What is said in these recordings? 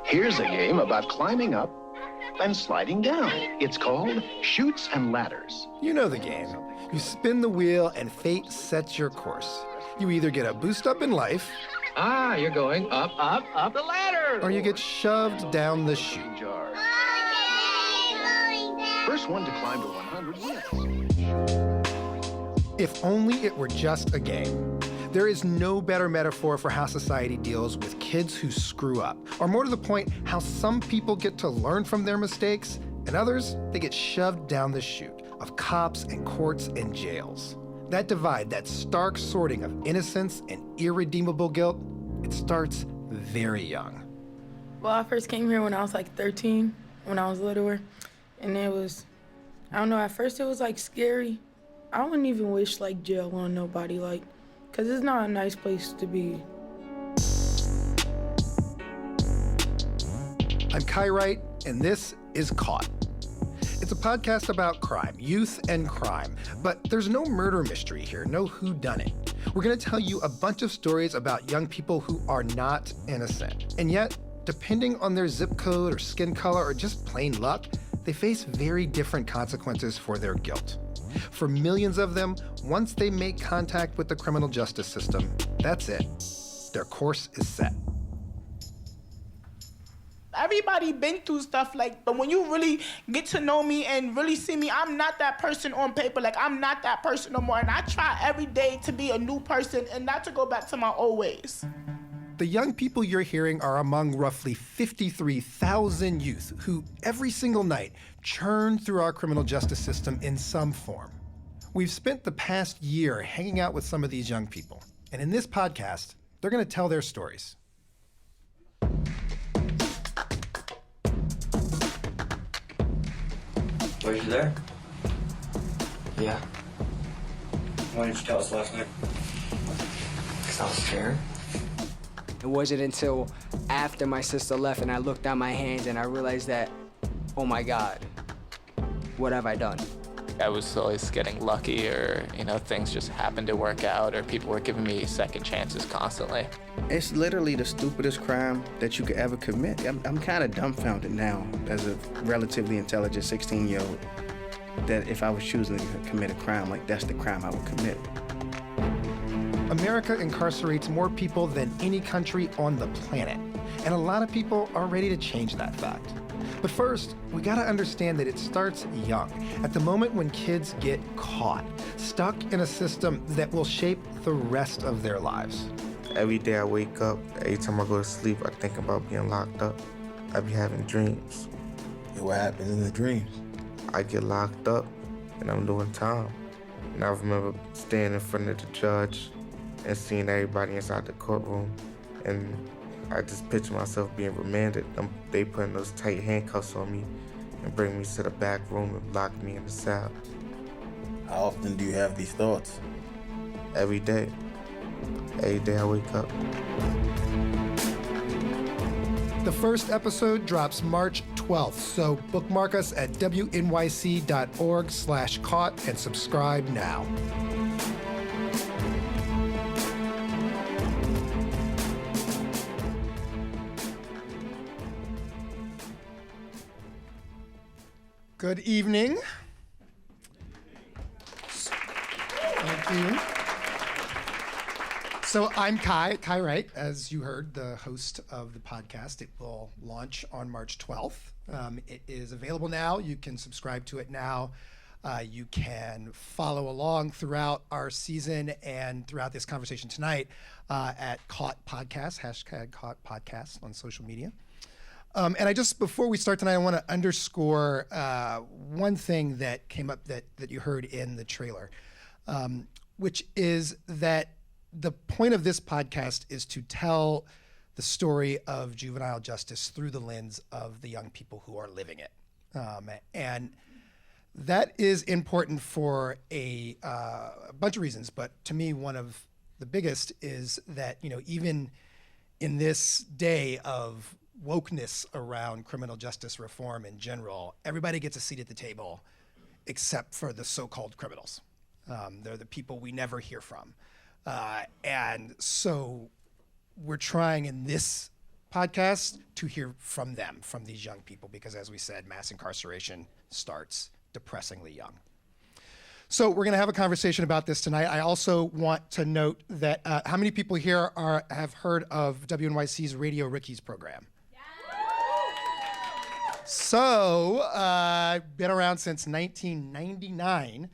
Here's a game about climbing up and sliding down. It's called Chutes and Ladders. You know the game. You spin the wheel and fate sets your course. You either get a boost up in life. You're going up, up, up the ladder. Or you get shoved down the chute. First one to climb to 100 wins. If only it were just a game. There is no better metaphor for how society deals with kids who screw up. Or more to the point, how some people get to learn from their mistakes, and others, they get shoved down the chute of cops and courts and jails. That divide, that stark sorting of innocence and irredeemable guilt, it starts very young. Well, I first came here when I was like 13, when I was littler. And it was, I don't know, at first it was like scary. I wouldn't even wish like jail on nobody, like, cause it's not a nice place to be. I'm Wright, and this is Caught. It's a podcast about crime, youth and crime, but there's no murder mystery here, no whodunit. We're gonna tell you a bunch of stories about young people who are not innocent. And yet, depending on their zip code or skin color or just plain luck, they face very different consequences for their guilt. For millions of them, once they make contact with the criminal justice system, that's it. Their course is set. Everybody been through stuff but when you really get to know me and really see me, I'm not that person on paper. I'm not that person no more. And I try every day to be a new person and not to go back to my old ways. The young people you're hearing are among roughly 53,000 youth who every single night churn through our criminal justice system in some form. We've spent the past year hanging out with some of these young people, and in this podcast, they're going to tell their stories. Were you there? Yeah. Why didn't you tell us last night? Because I was scared. It wasn't until after my sister left and I looked down my hands and I realized that, oh my God, what have I done? I was always getting lucky, or, things just happened to work out, or people were giving me second chances constantly. It's literally the stupidest crime that you could ever commit. I'm kind of dumbfounded now as a relatively intelligent 16-year-old that if I was choosing to commit a crime, that's the crime I would commit. America incarcerates more people than any country on the planet, and a lot of people are ready to change that fact. But first, we gotta understand that it starts young, at the moment when kids get caught, stuck in a system that will shape the rest of their lives. Every day I wake up, every time I go to sleep, I think about being locked up. I be having dreams. Yeah, what happens in the dreams? I get locked up and I'm doing time. And I remember standing in front of the judge and seeing everybody inside the courtroom, and I just picture myself being remanded. They putting those tight handcuffs on me and bring me to the back room and lock me in the cell. How often do you have these thoughts? Every day. Every day I wake up. The first episode drops March 12th, so bookmark us at wnyc.org/caught and subscribe now. Good evening. Thank you. So I'm Kai Wright, as you heard, the host of the podcast. It will launch on March 12th. It is available now. You can subscribe to it now. You can follow along throughout our season and throughout this conversation tonight at Caught Podcast, hashtag Caught Podcast on social media. And before we start tonight, I want to underscore one thing that came up that you heard in the trailer, which is that the point of this podcast is to tell the story of juvenile justice through the lens of the young people who are living it. And that is important for a bunch of reasons, but to me, one of the biggest is that, even in this day of wokeness around criminal justice reform in general, everybody gets a seat at the table except for the so-called criminals. They're the people we never hear from. And so we're trying in this podcast to hear from them, from these young people, because as we said, mass incarceration starts depressingly young. So we're going to have a conversation about this tonight. I also want to note that how many people here have heard of WNYC's Radio Rickies program? So, been around since 1999,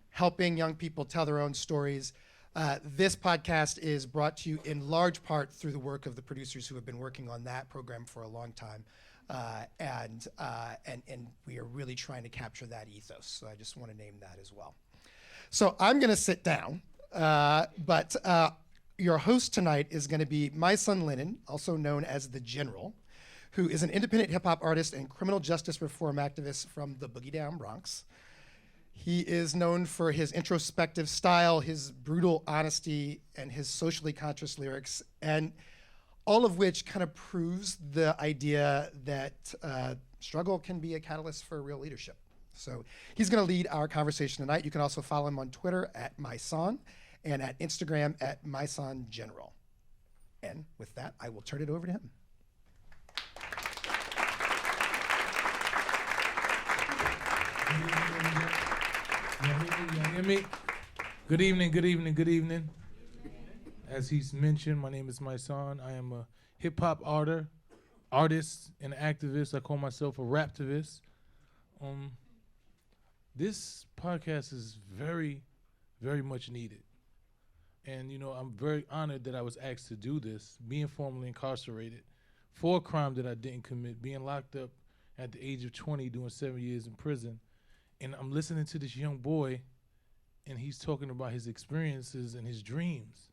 helping young people tell their own stories. This podcast is brought to you in large part through the work of the producers who have been working on that program for a long time. And we are really trying to capture that ethos. So I just want to name that as well. So I'm going to sit down, but your host tonight is going to be my son Lennon, also known as The General, who is an independent hip-hop artist and criminal justice reform activist from the Boogie Down Bronx. He is known for his introspective style, his brutal honesty, and his socially conscious lyrics, and all of which kind of proves the idea that struggle can be a catalyst for real leadership. So he's going to lead our conversation tonight. You can also follow him on Twitter at myson and at Instagram at mysongeneral. And with that, I will turn it over to him. You hear me? Good evening, good evening, good evening. As he's mentioned, my name is Myson. I am a hip-hop artist and activist. I call myself a raptivist. This podcast is very, very much needed. And, you know, I'm very honored that I was asked to do this, being formerly incarcerated for a crime that I didn't commit, being locked up at the age of 20, doing 7 years in prison. And I'm listening to this young boy, and he's talking about his experiences and his dreams.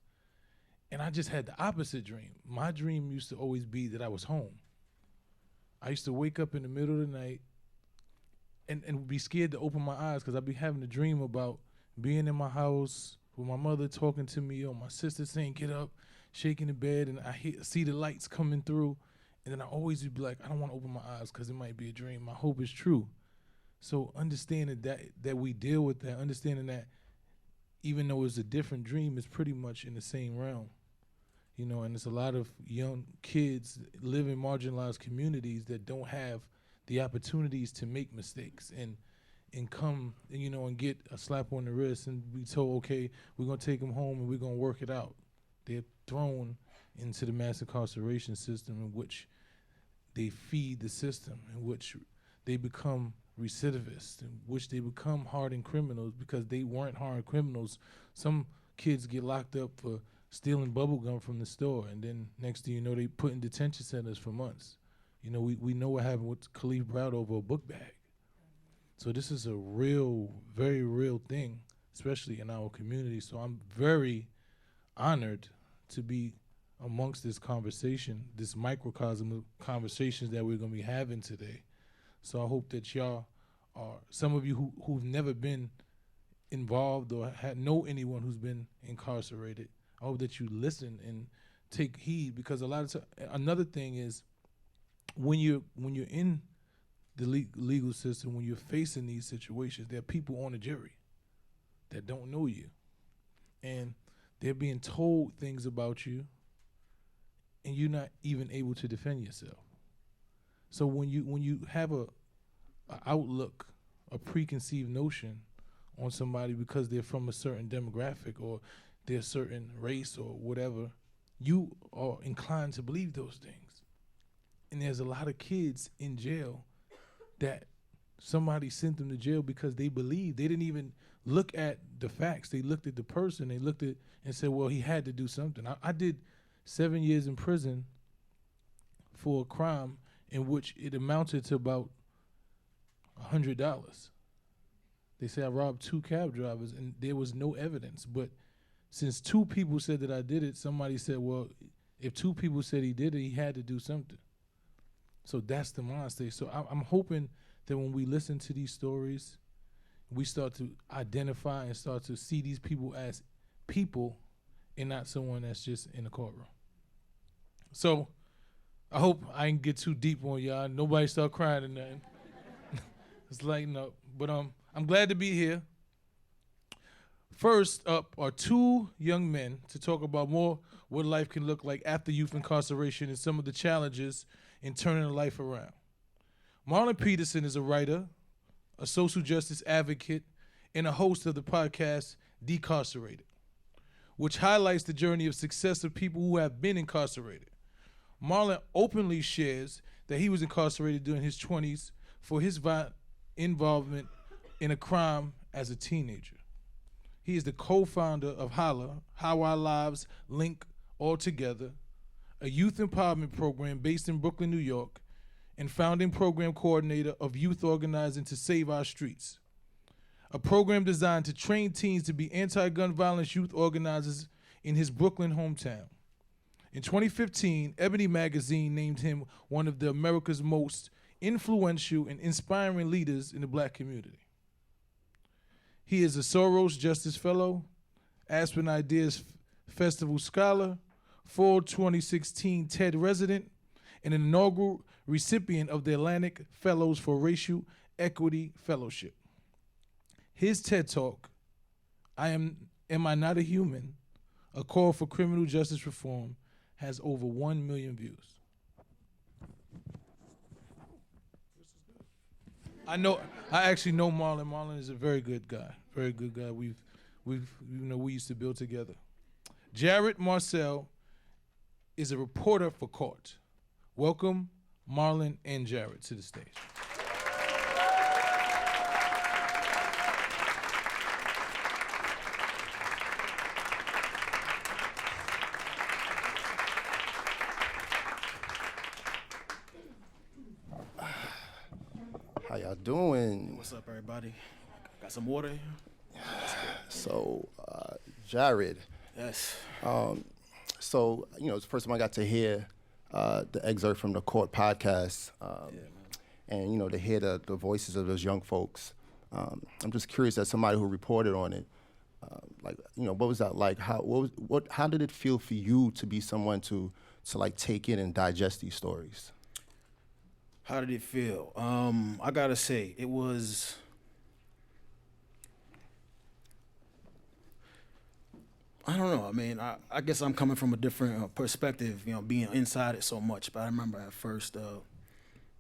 And I just had the opposite dream. My dream used to always be that I was home. I used to wake up in the middle of the night and be scared to open my eyes because I'd be having a dream about being in my house with my mother talking to me or my sister saying, get up, shaking the bed, and I see the lights coming through. And then I always would be like, I don't want to open my eyes because it might be a dream. My hope is true. So understanding that we deal with that, understanding that even though it's a different dream, it's pretty much in the same realm. You know, and there's a lot of young kids live in marginalized communities that don't have the opportunities to make mistakes and come, you know, and get a slap on the wrist and be told, okay, we're going to take them home and we're going to work it out. They're thrown into the mass incarceration system in which they feed the system, in which they become recidivists, in which they become hardened criminals because they weren't hardened criminals. Some kids get locked up for stealing bubble gum from the store, and then next thing you know, they put in detention centers for months. You know, we know what happened with Khalif Brown over a book bag. So this is a real, very real thing, especially in our community. So I'm very honored to be amongst this conversation, this microcosm of conversations that we're going to be having today. So I hope that y'all are, some of you who've never been involved or know anyone who's been incarcerated, I hope that you listen and take heed, because a lot of another thing is when you're in the legal system, when you're facing these situations, there are people on the jury that don't know you, and they're being told things about you, and you're not even able to defend yourself. So when you have a outlook, a preconceived notion on somebody because they're from a certain demographic or they're a certain race or whatever, you are inclined to believe those things. And there's a lot of kids in jail that somebody sent them to jail because they believed. They didn't even look at the facts. They looked at the person. They looked at and said, well, he had to do something. I did 7 years in prison for a crime in which it amounted to about $100. They say I robbed 2 cab drivers and there was no evidence. But since 2 people said that I did it, somebody said, well, if 2 people said he did it, he had to do something. So that's the mind state. So I'm hoping that when we listen to these stories, we start to identify and start to see these people as people and not someone that's just in the courtroom. So I hope I didn't get too deep on y'all. Nobody start crying or nothing. Let's lighten up. But I'm glad to be here. First up are two young men to talk about more what life can look like after youth incarceration and some of the challenges in turning a life around. Marlon Peterson is a writer, a social justice advocate, and a host of the podcast Decarcerated, which highlights the journey of success of people who have been incarcerated. Marlon openly shares that he was incarcerated during his 20s for his involvement in a crime as a teenager. He is the co-founder of Holla, How Our Lives Link All Together, a youth empowerment program based in Brooklyn, New York, and founding program coordinator of Youth Organizing to Save Our Streets, a program designed to train teens to be anti-gun violence youth organizers in his Brooklyn hometown. In 2015, Ebony Magazine named him one of America's most influential and inspiring leaders in the Black community. He is a Soros Justice Fellow, Aspen Ideas Festival Scholar, Fall 2016 TED Resident, and an inaugural recipient of the Atlantic Fellows for Racial Equity Fellowship. His TED Talk, Am I Not a Human? A Call for Criminal Justice Reform, has over 1 million views. I actually know Marlon. Marlon is a very good guy. Very good guy. We used to build together. Jared Marcelle is a reporter for Court. Welcome Marlon and Jared to the stage. How y'all doing? What's up, everybody? Got some water here? So, Jared. Yes. So, it's the first time I got to hear the excerpt from the Court podcast, and, to hear the voices of those young folks. I'm just curious, as somebody who reported on it, what was that like? How did it feel for you to be someone to take in and digest these stories? How did it feel? I gotta say, it was. I don't know. I mean, I guess I'm coming from a different perspective, being inside it so much. But I remember at first,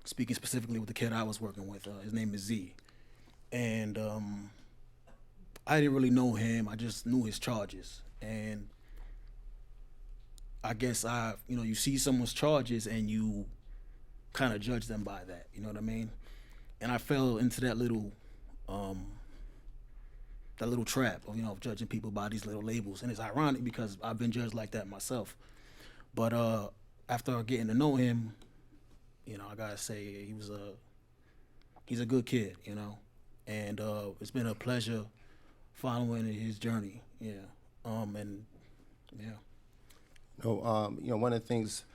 speaking specifically with the kid I was working with. His name is Z, and I didn't really know him. I just knew his charges, and I guess you see someone's charges and you kind of judge them by that, you know what I mean? And I fell into that little trap of judging people by these little labels. And it's ironic because I've been judged like that myself. But after getting to know him, I gotta say he's a good kid, and it's been a pleasure following his journey. One of the things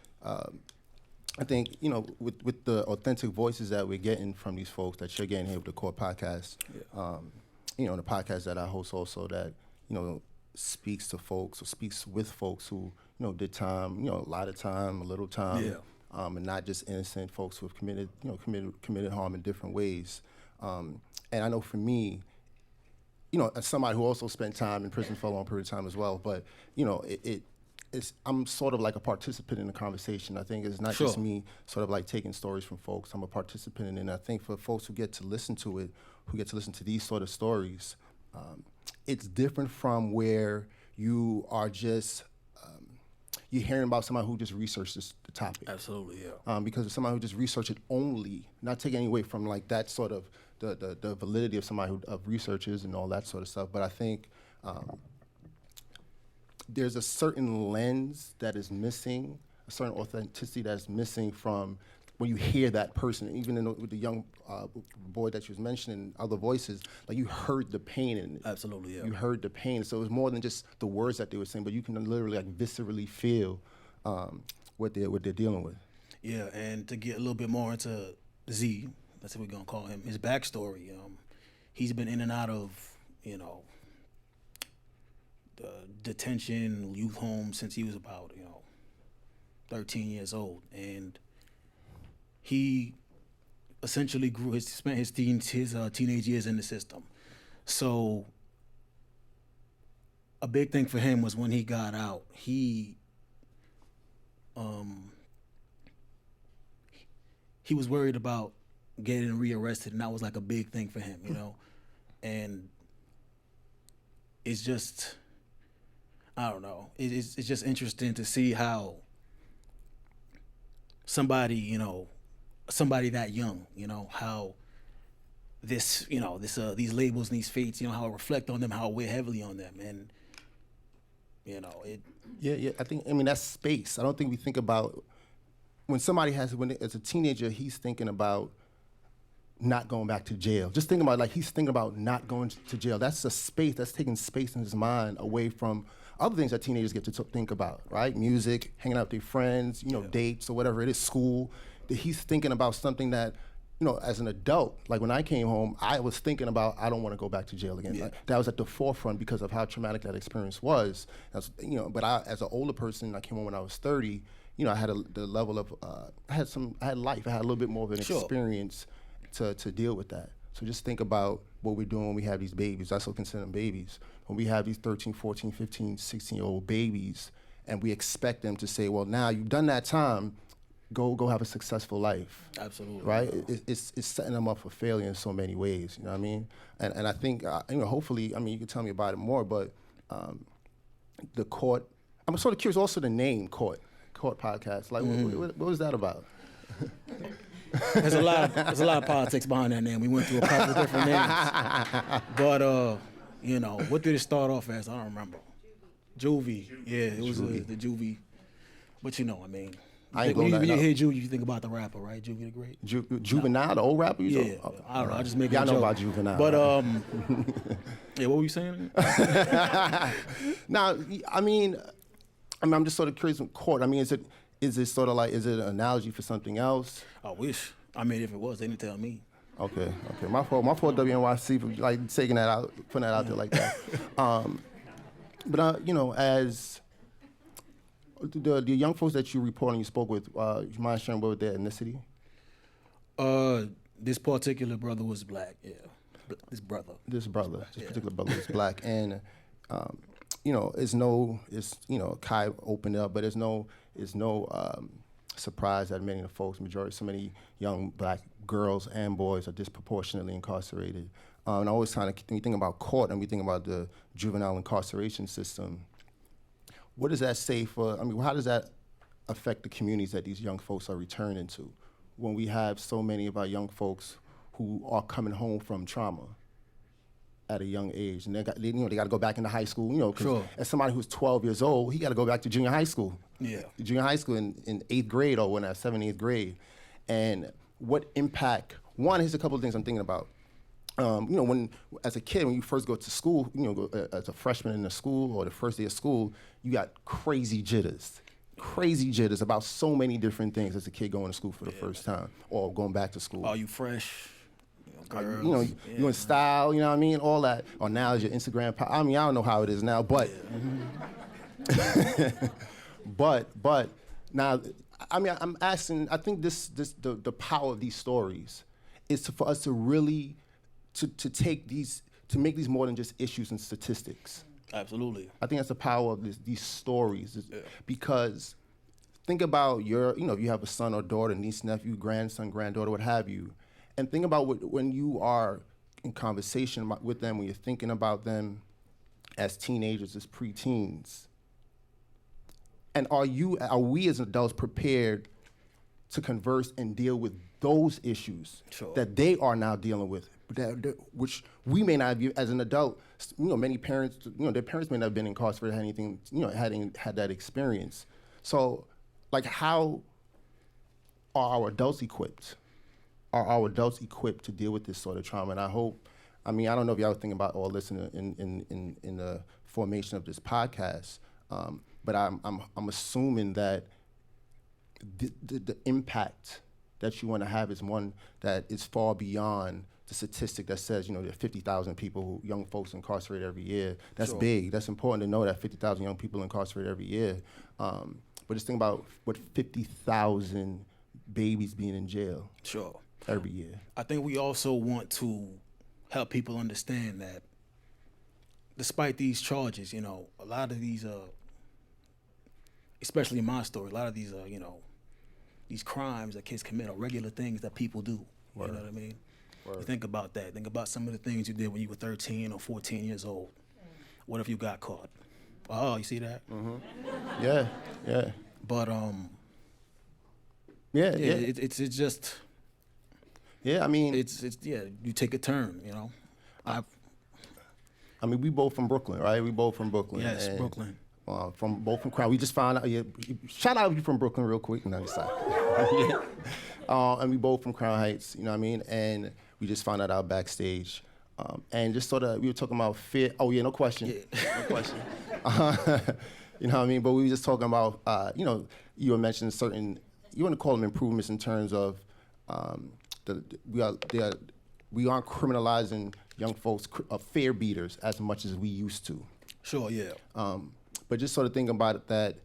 I think, with the authentic voices that we're getting from these folks that you're getting here with the Court podcast, the podcast that I host also that, speaks to folks or speaks with folks who, did time, a lot of time, a little time, and not just innocent folks who have committed harm in different ways. And I know for me, as somebody who also spent time in prison for a long period of time as well, but, I'm sort of like a participant in the conversation. I think it's not just me sort of like taking stories from folks. I'm a participant in it. And I think for folks who get to listen to it, who get to listen to these sort of stories, it's different from where you are just, you're hearing about somebody who just researched the topic. Absolutely, yeah. Because it's somebody who just researched it only, not taking any away from like that sort of the validity of somebody of researchers and all that sort of stuff. But I think, there's a certain lens that is missing, a certain authenticity that's missing from when you hear that person. Even with the young boy that you was mentioning, other voices, like you heard the pain in it. Absolutely, yeah. You heard the pain. So it was more than just the words that they were saying, but you can literally like viscerally feel what they're dealing with. Yeah, and to get a little bit more into Z, that's what we're gonna call him, his backstory. He's been in and out of, detention, youth home since he was about 13 years old, and he essentially spent his teenage years in the system. So a big thing for him was when he got out, he was worried about getting rearrested, and that was like a big thing for him, you know. And it's just, I don't know. It's just interesting to see how somebody, you know, somebody that young, you know, how this, you know, these labels and these fates, you know, how it reflect on them, how it weigh heavily on them, and you know it. Yeah. I mean, that's space. I don't think we think about when somebody as a teenager, he's thinking about not going back to jail. Just think about he's thinking about not going to jail. That's a space that's taking space in his mind away from other things that teenagers get to think about, right? Music, hanging out with their friends, you know, dates or whatever it is, school. That he's thinking about something that, you know, as an adult, like when I came home, I was thinking about, I don't want to go back to jail again. Yeah. Like, that was at the forefront because of how traumatic that experience was. You know, but as an older person, I came home when I was 30, you know, I had the level of, I had life. I had a little bit more of an experience to deal with that. So just think about what we're doing when we have these babies. I still consider them babies. When we have these 13, 14, 15, 16-year-old babies, and we expect them to say, well, now you've done that time, go have a successful life. Absolutely. Right? It's setting them up for failure in so many ways, you know what I mean? And I think, you know, hopefully, I mean, you can tell me about it more, but the court, I'm sort of curious also the name Court Podcast. Like, what was that about? There's a lot of politics behind that name. We went through a couple of different names. But, you know, what did it start off as? I don't remember. Juvie. Yeah, it was the Juvie. But, you know, I mean, when you hear Juvie, you think about the rapper, right? Juvie the Great? Juvenile, the old rapper? Yeah. I don't know. I just make I a know joke. about Juvenile. But, yeah, what were you saying? Now, I mean, I'm just sort of curious with court. I mean, is it sort of like, is it an analogy for something else? I wish. I mean, if it was, they didn't tell me. Okay. My fault, WNYC, for like taking that out, putting that out there like that. But you know, as the young folks that you reported and you spoke with, you mind sharing what was their ethnicity? This particular brother was black. Yeah, this particular brother was black, and you know, you know, Kai opened up, but it's no surprise that many of the folks, so many young black girls and boys are disproportionately incarcerated. And I always when you think about court and we think about the juvenile incarceration system, what does that say how does that affect the communities that these young folks are returning to when we have so many of our young folks who are coming home from trauma at a young age, and they got to go back into high school, you know, because as somebody who's 12 years old, he got to go back to junior high school. Yeah. Junior high school in 8th grade or when I was 7th, 8th grade. And what impact, here's a couple of things I'm thinking about. You know, when as a kid, when you first go to school, you know, as a freshman in the school or the first day of school, you got crazy jitters about so many different things as a kid going to school for the first time or going back to school. Are you fresh? Girls, you know, you in style, you know what I mean? All that. Or now is your Instagram. I mean, I don't know how it is now, but but now, I mean, I'm asking. I think the power of these stories is for us to really to take these, to make these more than just issues and statistics. Absolutely. I think that's the power of these stories, because think about you know, if you have a son or daughter, niece, nephew, grandson, granddaughter, what have you. And think about when you are in conversation with them, when you're thinking about them as teenagers, as preteens. And are we as adults prepared to converse and deal with those issues that they are now dealing with, which we may not have, as an adult, you know, many parents, you know, their parents may not have been incarcerated, had anything, you know, hadn't had that experience. So, like, how are our adults equipped? Are our adults equipped to deal with this sort of trauma? And I hope, I mean, I don't know if y'all think about all this in the formation of this podcast, but I'm assuming that the impact that you want to have is one that is far beyond the statistic that says, you know, there are 50,000 people, young folks incarcerated every year. That's big. That's important to know that 50,000 young people incarcerated every year. But just think about what 50,000 babies being in jail. Every year. I think we also want to help people understand that despite these charges, you know, a lot of these, especially in my story, a lot of these, you know, these crimes that kids commit are regular things that people do. Word. You know what I mean? Word. You think about that. Think about some of the things you did when you were 13 or 14 years old. What if you got caught? Oh, you see that? Mm-hmm. Yeah, yeah. But yeah. It's just. Yeah, I mean, it's yeah. You take a turn, you know. I mean, we both from Brooklyn, right? We both from Brooklyn. Yes, Brooklyn. From Crown. We just found out. Yeah, shout out you from Brooklyn real quick. No, and we both from Crown Heights. You know what I mean? And we just found that out backstage. And just sort of, we were talking about fear. Oh yeah, no question. Yeah. No question. You know what I mean? But we were just talking about, you know, you were mentioning certain. You want to call them improvements in terms of we aren't criminalizing young folks fare beaters as much as we used to. Sure, yeah. But just sort of thinking about it, that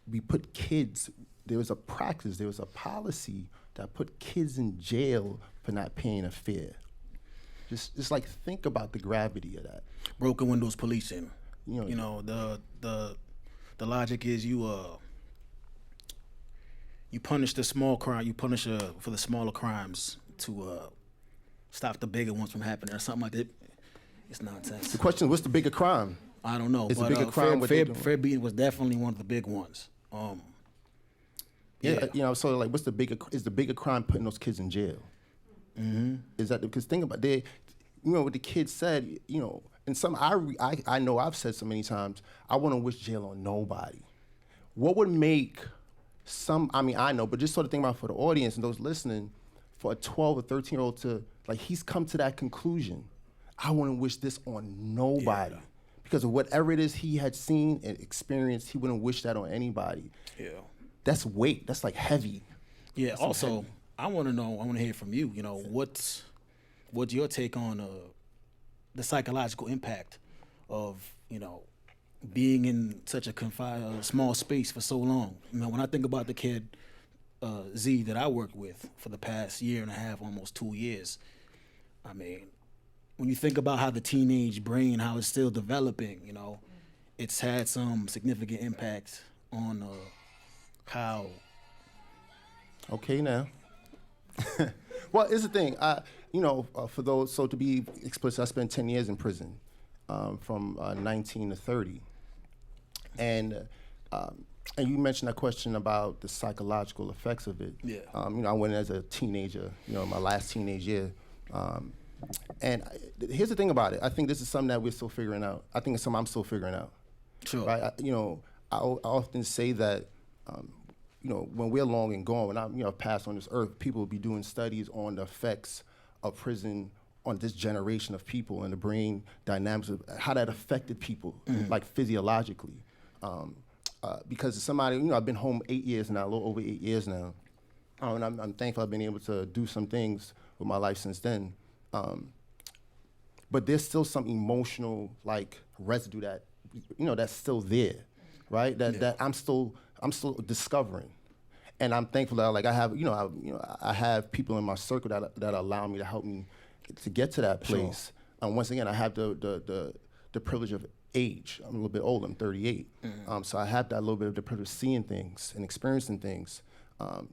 we put kids, there was a practice, there was a policy that put kids in jail for not paying a fare. Just like think about the gravity of that. Broken windows policing. You know, the logic is you punish the small crime, you punish for the smaller crimes to stop the bigger ones from happening or something like that. It's nonsense. The question is, what's the bigger crime? I don't know. It's a bigger crime. Fair beating was definitely one of the big ones. Yeah, you know, so like, is the bigger crime putting those kids in jail? Mm-hmm. Is that, because think about it, you know what the kids said, you know, and some I know I've said so many times, I wouldn't wish jail on nobody. What would make I know, but just sort of think about for the audience and those listening, for a 12 or 13-year-old to, like, he's come to that conclusion. I wouldn't wish this on nobody. Yeah. Because of whatever it is he had seen and experienced, he wouldn't wish that on anybody. Yeah. That's weight. That's like heavy. Yeah. That's also, heavy. I want to hear from you. You know, what's your take on the psychological impact of, you know, being in such a confined, small space for so long? You know, when I think about the kid Z that I worked with for the past year and a half, almost 2 years, I mean, when you think about how the teenage brain, how it's still developing, you know, it's had some significant impact on how. Okay, now. Well, it's the thing. For those, so to be explicit, I spent 10 years in prison, from 19 to 30. And you mentioned that question about the psychological effects of it. Yeah. I went as a teenager, my last teenage year. And here's the thing about it. I think this is something that we're still figuring out. I think it's something I'm still figuring out. Sure. Right? I often say that, when we're long and gone, when I'm, passed on this earth, people will be doing studies on the effects of prison on this generation of people and the brain dynamics of how that affected people, like physiologically. Because somebody, I've been home 8 years now, a little over 8 years now. And I'm thankful I've been able to do some things with my life since then. But there's still some emotional, like, residue that, that's still there, right? That I'm still discovering. And I'm thankful that, like, I have, I have people in my circle that allow me to help me to get to that place. Sure. Once again, I have the privilege of age. I'm a little bit older. I'm 38. So I have that little bit of the privilege of seeing things and experiencing things.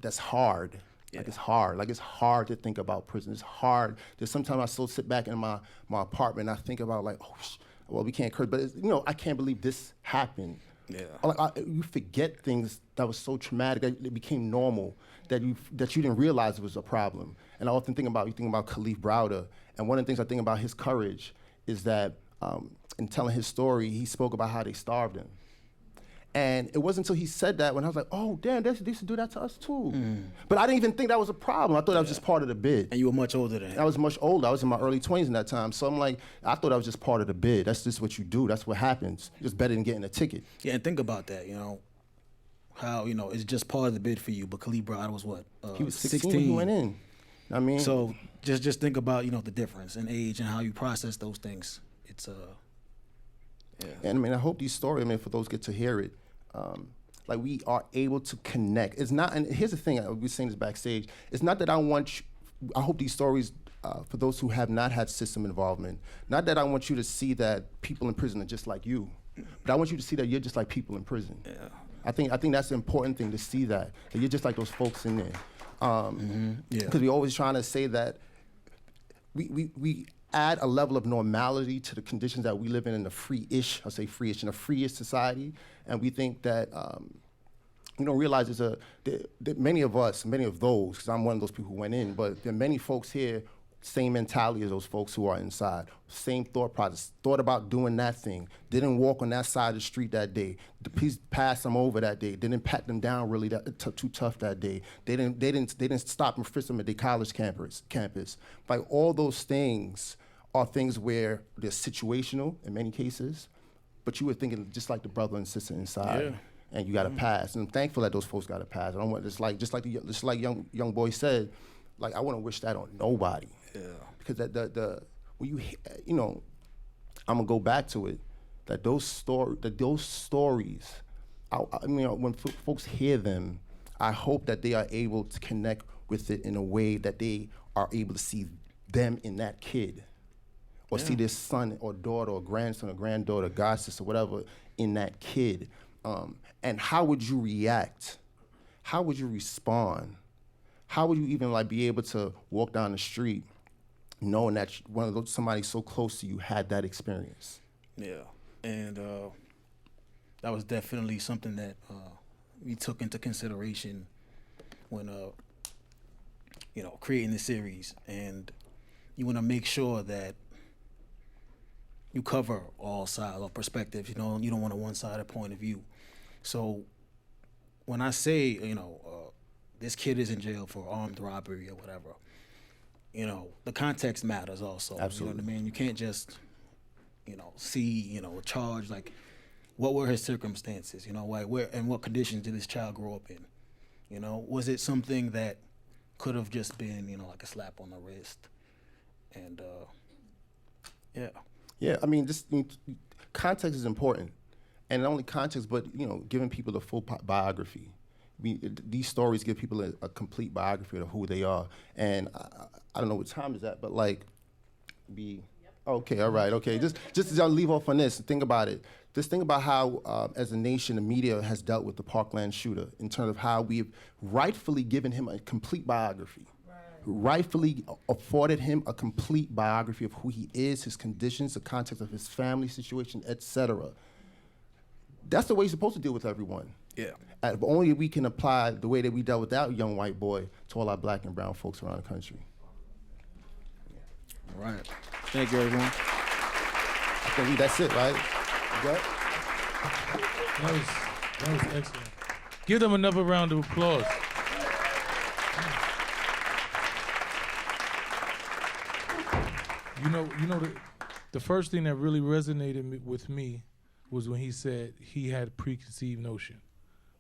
That's hard. Yeah. Like, it's hard. Like, it's hard to think about prison. It's hard. There's sometimes I still sit back in my apartment and I think about, like, well, we can't curse, but I can't believe this happened. Yeah. Like, you forget things that was so traumatic that it became normal, that you didn't realize it was a problem. And I often think about Khalif Browder, and one of the things I think about his courage is that in telling his story, he spoke about how they starved him. And it wasn't until he said that when I was like, oh, damn, they used to do that to us too. But I didn't even think that was a problem. I thought that was just part of the bid. And you were much older than him. I was much older. I was in my early 20s in that time. So I'm like, I thought that was just part of the bid. That's just what you do. That's what happens. It's better than getting a ticket. Yeah, and think about that, how, it's just part of the bid for you. But Khalif Browder was what? He was 16 when he went in. I mean. So just think about, the difference in age and how you process those things. It's, yeah. And I hope these stories, for those get to hear it, like, we are able to connect. It's not, and here's the thing, we were saying this backstage, it's not that I hope these stories for those who have not had system involvement, not that I want you to see that people in prison are just like you, but I want you to see that you're just like people in prison. Yeah. I think that's an important thing to see that you're just like those folks in there. Because we're always trying to say that we add a level of normality to the conditions that we live in a free-ish, I'll say free-ish, in a free-ish society, and we think that, realize that many of us, many of those, because I'm one of those people who went in, but there are many folks here, same mentality as those folks who are inside, same thought process, thought about doing that thing, didn't walk on that side of the street that day, the police passed them over that day, didn't pat them down really too tough that day, they didn't stop and frisk them at their college campus. Like all those things are things where they're situational in many cases, but you were thinking just like the brother and sister inside. And you got to pass, and I'm thankful that those folks got to pass. I don't want just like young boy said, like I want to wish that on nobody. Yeah. Because when I'm gonna go back to it. That those stories, when folks hear them, I hope that they are able to connect with it in a way that they are able to see them in that kid, or see their son or daughter or grandson or granddaughter, god sister, whatever, in that kid. And how would you react? How would you respond? How would you even be able to walk down the street knowing that somebody so close to you had that experience? Yeah, and that was definitely something that we took into consideration when creating the series. And you want to make sure that you cover all sides or perspectives. You don't want a one-sided point of view. So when I say, this kid is in jail for armed robbery or whatever, the context matters also. Absolutely. You know what I mean? You can't just, see, a charge, like, what were his circumstances? Where and what conditions did this child grow up in? Was it something that could have just been, like a slap on the wrist? And, yeah. Yeah, I mean, context is important. And not only context, but, giving people the full biography. These stories give people a complete biography of who they are. And I don't know what time is that, but okay, all right, okay. Just to leave off on this, think about it. Just think about how, as a nation, the media has dealt with the Parkland shooter in terms of how we've rightfully given him a complete biography. Rightfully afforded him a complete biography of who he is, his conditions, the context of his family situation, etc. That's the way you're supposed to deal with everyone. Yeah. But only we can apply the way that we dealt with that young white boy to all our black and brown folks around the country. All right. Thank you, everyone. I think that's it, right? Good? That was excellent. Give them another round of applause. The first thing that really resonated with me was when he said he had a preconceived notion.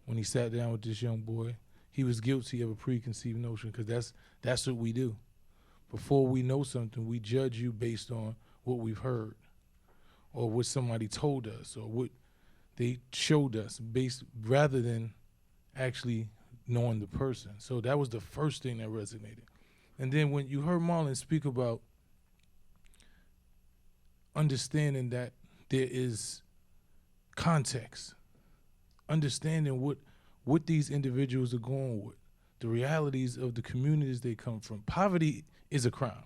When he sat down with this young boy, he was guilty of a preconceived notion, because that's what we do. Before we know something, we judge you based on what we've heard or what somebody told us or what they showed us, rather than actually knowing the person. So that was the first thing that resonated. And then when you heard Marlon speak about understanding that there is context, understanding what these individuals are going with, the realities of the communities they come from. Poverty is a crime,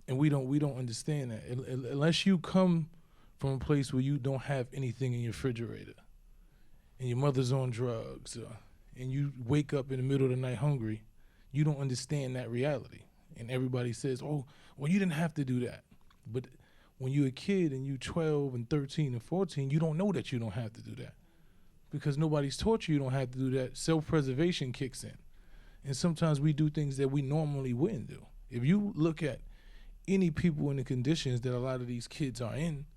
and we don't understand that unless you come from a place where you don't have anything in your refrigerator, and your mother's on drugs, and you wake up in the middle of the night hungry. You don't understand that reality, and everybody says, "Oh, well, you didn't have to do that." But when you're a kid and you're 12 and 13 and 14, you don't know that you don't have to do that, because nobody's taught you don't have to do that. Self-preservation kicks in. And sometimes we do things that we normally wouldn't do. If you look at any people in the conditions that a lot of these kids are in,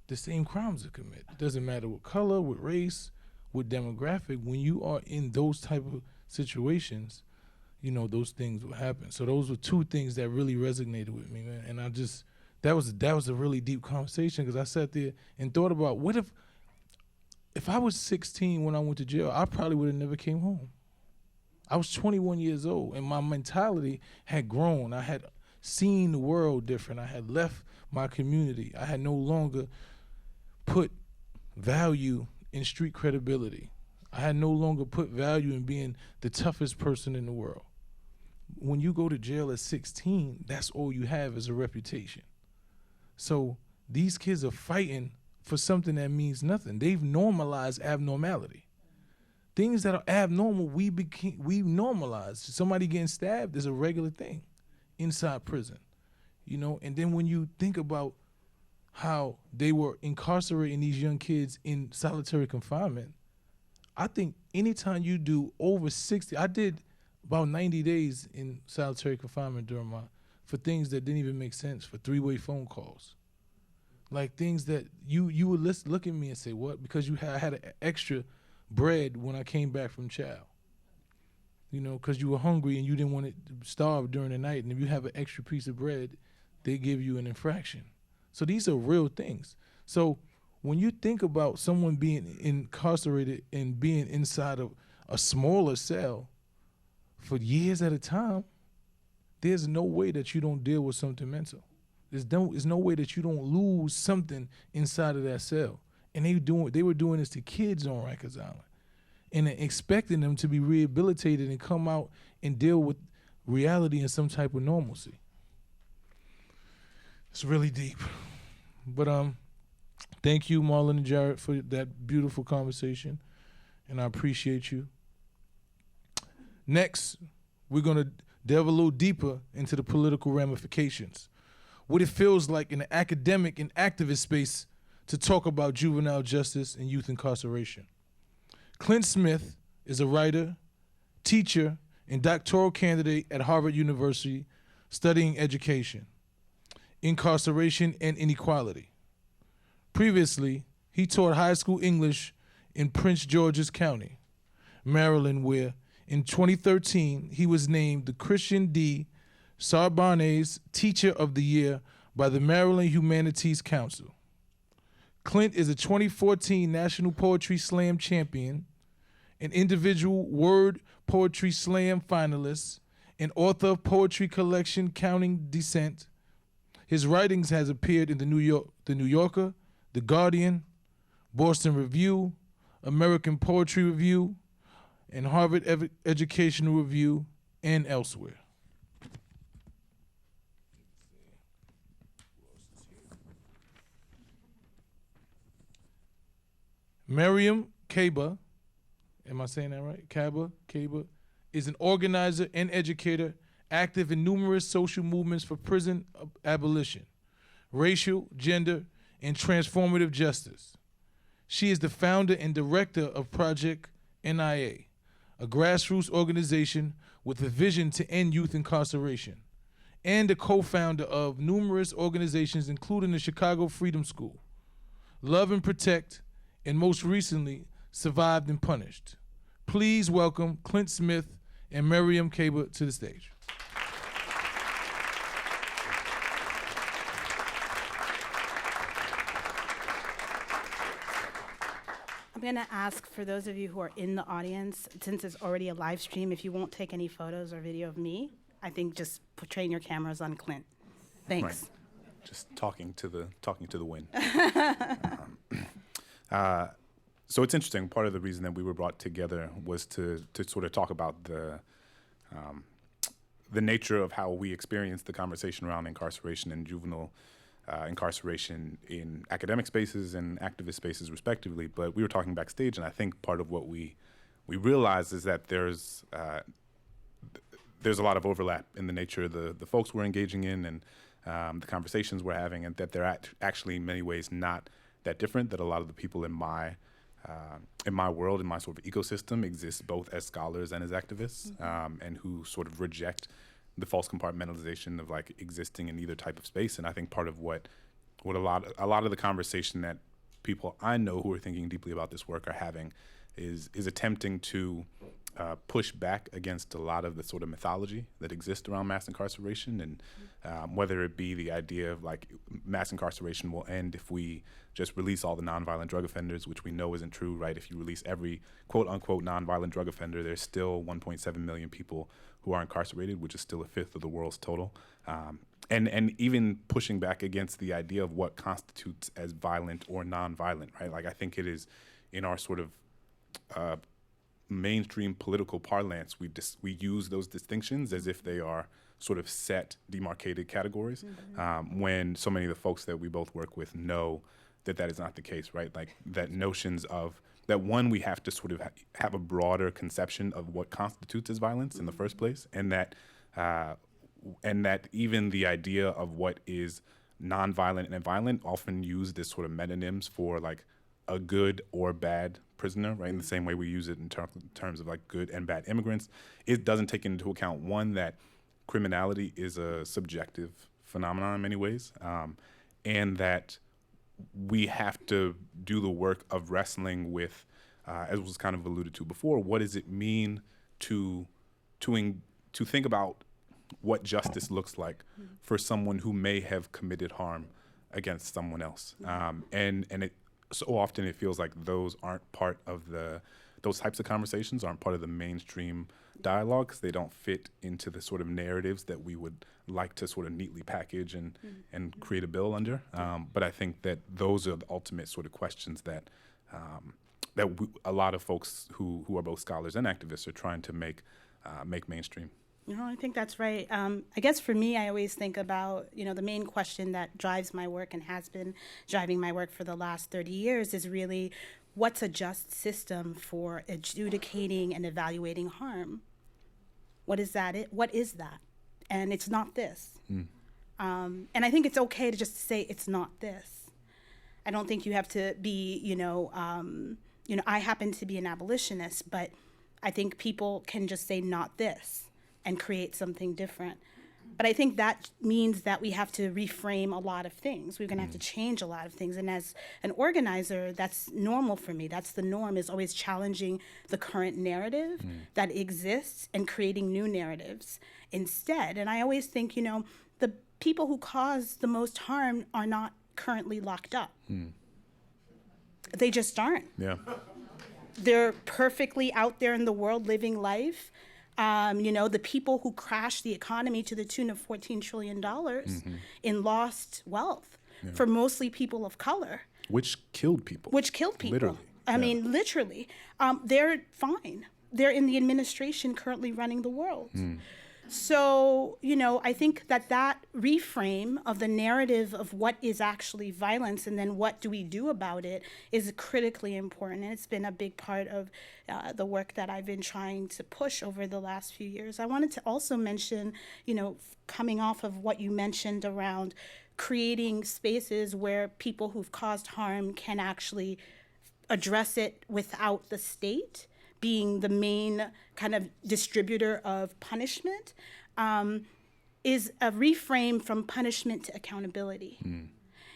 the same crimes are committed. It doesn't matter what color, what race, what demographic. When you are in those type of situations, those things will happen. So those were two things that really resonated with me, man. And that was a really deep conversation, because I sat there and thought about, what if I was 16 when I went to jail, I probably would have never came home. I was 21 years old, and my mentality had grown. I had seen the world different. I had left my community. I had no longer put value in street credibility. I had no longer put value in being the toughest person in the world. When you go to jail at 16, that's all you have is a reputation. So these kids are fighting for something that means nothing. They've normalized abnormality. Things that are abnormal, we normalized. Somebody getting stabbed is a regular thing inside prison, you know? And then when you think about how they were incarcerating these young kids in solitary confinement, I think anytime you do over 60, I did about 90 days in solitary confinement for things that didn't even make sense, for 3-way phone calls. Like things that you would look at me and say, what? Because you had an extra bread when I came back from chow. You know, because you were hungry and you didn't want to starve during the night. And if you have an extra piece of bread, they give you an infraction. So these are real things. So when you think about someone being incarcerated and being inside of a smaller cell for years at a time, there's no way that you don't deal with something mental. There's no way that you don't lose something inside of that cell. And they were doing this to kids on Rikers Island and expecting them to be rehabilitated and come out and deal with reality and some type of normalcy. It's really deep. But thank you, Marlon and Jared, for that beautiful conversation, and I appreciate you. Next, we're going to delve a little deeper into the political ramifications, what it feels like in the academic and activist space to talk about juvenile justice and youth incarceration. Clint Smith is a writer, teacher, and doctoral candidate at Harvard University studying education, incarceration, and inequality. Previously, he taught high school English in Prince George's County, Maryland, where in 2013 he was named the Christian D. Sarbanes Teacher of the Year by the Maryland Humanities Council. Clint is a 2014 National Poetry Slam champion, an individual word poetry slam finalist, and author of poetry collection Counting Descent. His writings has appeared in the New Yorker, The Guardian, Boston Review, American Poetry Review, and Harvard Educational Review, and elsewhere. Mariame Kaba, am I saying that right? Kaba is an organizer and educator active in numerous social movements for prison abolition, racial, gender, and transformative justice. She is the founder and director of Project NIA, a grassroots organization with a vision to end youth incarceration, and a co-founder of numerous organizations including the Chicago Freedom School, Love and Protect, and most recently, Survived and Punished. Please welcome Clint Smith and Mariame Kaba to the stage. I'm going to ask for those of you who are in the audience, since it's already a live stream, if you won't take any photos or video of me, I think just train your cameras on Clint. Thanks. Right. Just talking to the wind. So it's interesting. Part of the reason that we were brought together was to sort of talk about the nature of how we experience the conversation around incarceration and juvenile incarceration in academic spaces and activist spaces, respectively. But we were talking backstage, and I think part of what we realized is that there's a lot of overlap in the nature of the folks we're engaging in and the conversations we're having, and that they're actually in many ways not that different, that a lot of the people in my world, in my sort of ecosystem, exist both as scholars and as activists, and who sort of reject the false compartmentalization of like existing in either type of space. And I think part of what a lot of the conversation that people I know who are thinking deeply about this work are having is attempting to push back against a lot of the sort of mythology that exists around mass incarceration, and whether it be the idea of like mass incarceration will end if we just release all the nonviolent drug offenders, which we know isn't true, right? If you release every quote unquote nonviolent drug offender, there's still 1.7 million people who are incarcerated, which is still a fifth of the world's total. And even pushing back against the idea of what constitutes as violent or nonviolent, right? Like I think it is in our sort of mainstream political parlance, we use those distinctions as if they are sort of set, demarcated categories, when so many of the folks that we both work with know that that is not the case, right? Like that notions of, that one, we have to sort of have a broader conception of what constitutes as violence in the first place, and that even the idea of what is nonviolent and violent often used as sort of metonyms for like a good or bad prisoner, right? In the same way we use it in terms of like good and bad immigrants. It doesn't take into account, one, that criminality is a subjective phenomenon in many ways, and that we have to do the work of wrestling with, as was kind of alluded to before, what does it mean to think about what justice looks like for someone who may have committed harm against someone else, and it so often it feels like those types of conversations aren't part of the mainstream dialogue because they don't fit into the sort of narratives that we would like to sort of neatly package and create a bill under. But I think that those are the ultimate sort of questions that a lot of folks who are both scholars and activists are trying to make mainstream. No, I think that's right. I guess for me, I always think about, the main question that drives my work and has been driving my work for the last 30 years is really, what's a just system for adjudicating and evaluating harm? What is that? What is that? And it's not this. And I think it's okay to just say it's not this. I don't think you have to be, I happen to be an abolitionist, but I think people can just say not this and create something different. But I think that means that we have to reframe a lot of things. We're gonna have to change a lot of things. And as an organizer, that's normal for me. That's the norm, is always challenging the current narrative that exists and creating new narratives instead. And I always think, the people who cause the most harm are not currently locked up. They just aren't. Yeah. They're perfectly out there in the world living life. The people who crashed the economy to the tune of $14 trillion in lost wealth for mostly people of color. Which killed people. Literally. I mean, literally. They're fine. They're in the administration currently running the world. So, I think that reframe of the narrative of what is actually violence and then what do we do about it is critically important. And it's been a big part of the work that I've been trying to push over the last few years. I wanted to also mention, coming off of what you mentioned around creating spaces where people who've caused harm can actually address it without the state being the main kind of distributor of punishment, is a reframe from punishment to accountability. And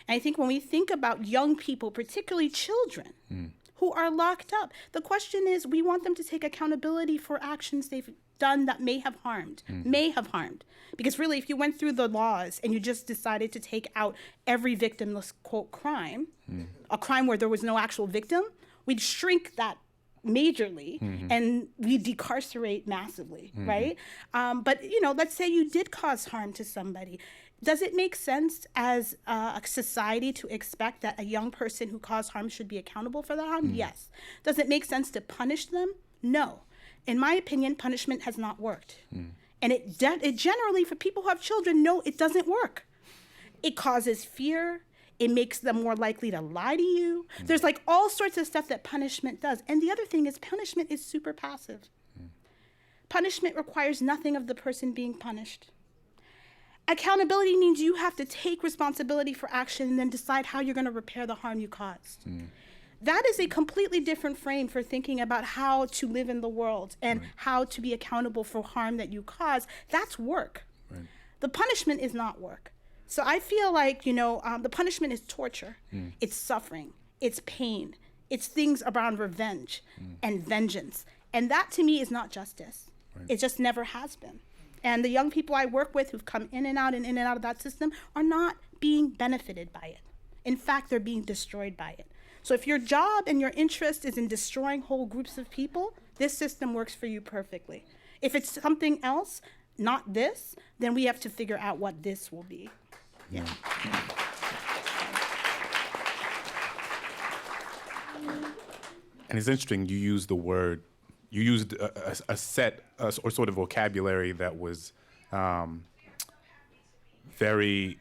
I think when we think about young people, particularly children, who are locked up, the question is, we want them to take accountability for actions they've done that may have harmed. Because really, if you went through the laws and you just decided to take out every victimless, quote, crime, a crime where there was no actual victim, we'd shrink that majorly and we decarcerate massively, right? But let's say you did cause harm to somebody. Does it make sense as a society to expect that a young person who caused harm should be accountable for that harm? Yes. Does it make sense to punish them? No. In my opinion, punishment has not worked. And it generally, for people who have children, no, it doesn't work. It causes fear. It makes them more likely to lie to you. There's like all sorts of stuff that punishment does. And the other thing is, punishment is super passive. Punishment requires nothing of the person being punished. Accountability means you have to take responsibility for action and then decide how you're going to repair the harm you caused. That is a completely different frame for thinking about how to live in the world and how to be accountable for harm that you cause. That's work. The punishment is not work. So I feel like, the punishment is torture. It's suffering. It's pain. It's things around revenge and vengeance. And that to me is not justice. Right. It just never has been. And the young people I work with who've come in and out of that system are not being benefited by it. In fact, they're being destroyed by it. So if your job and your interest is in destroying whole groups of people, this system works for you perfectly. If it's something else, not this, then we have to figure out what this will be. Yeah. And it's interesting, you used a set or sort of vocabulary that was very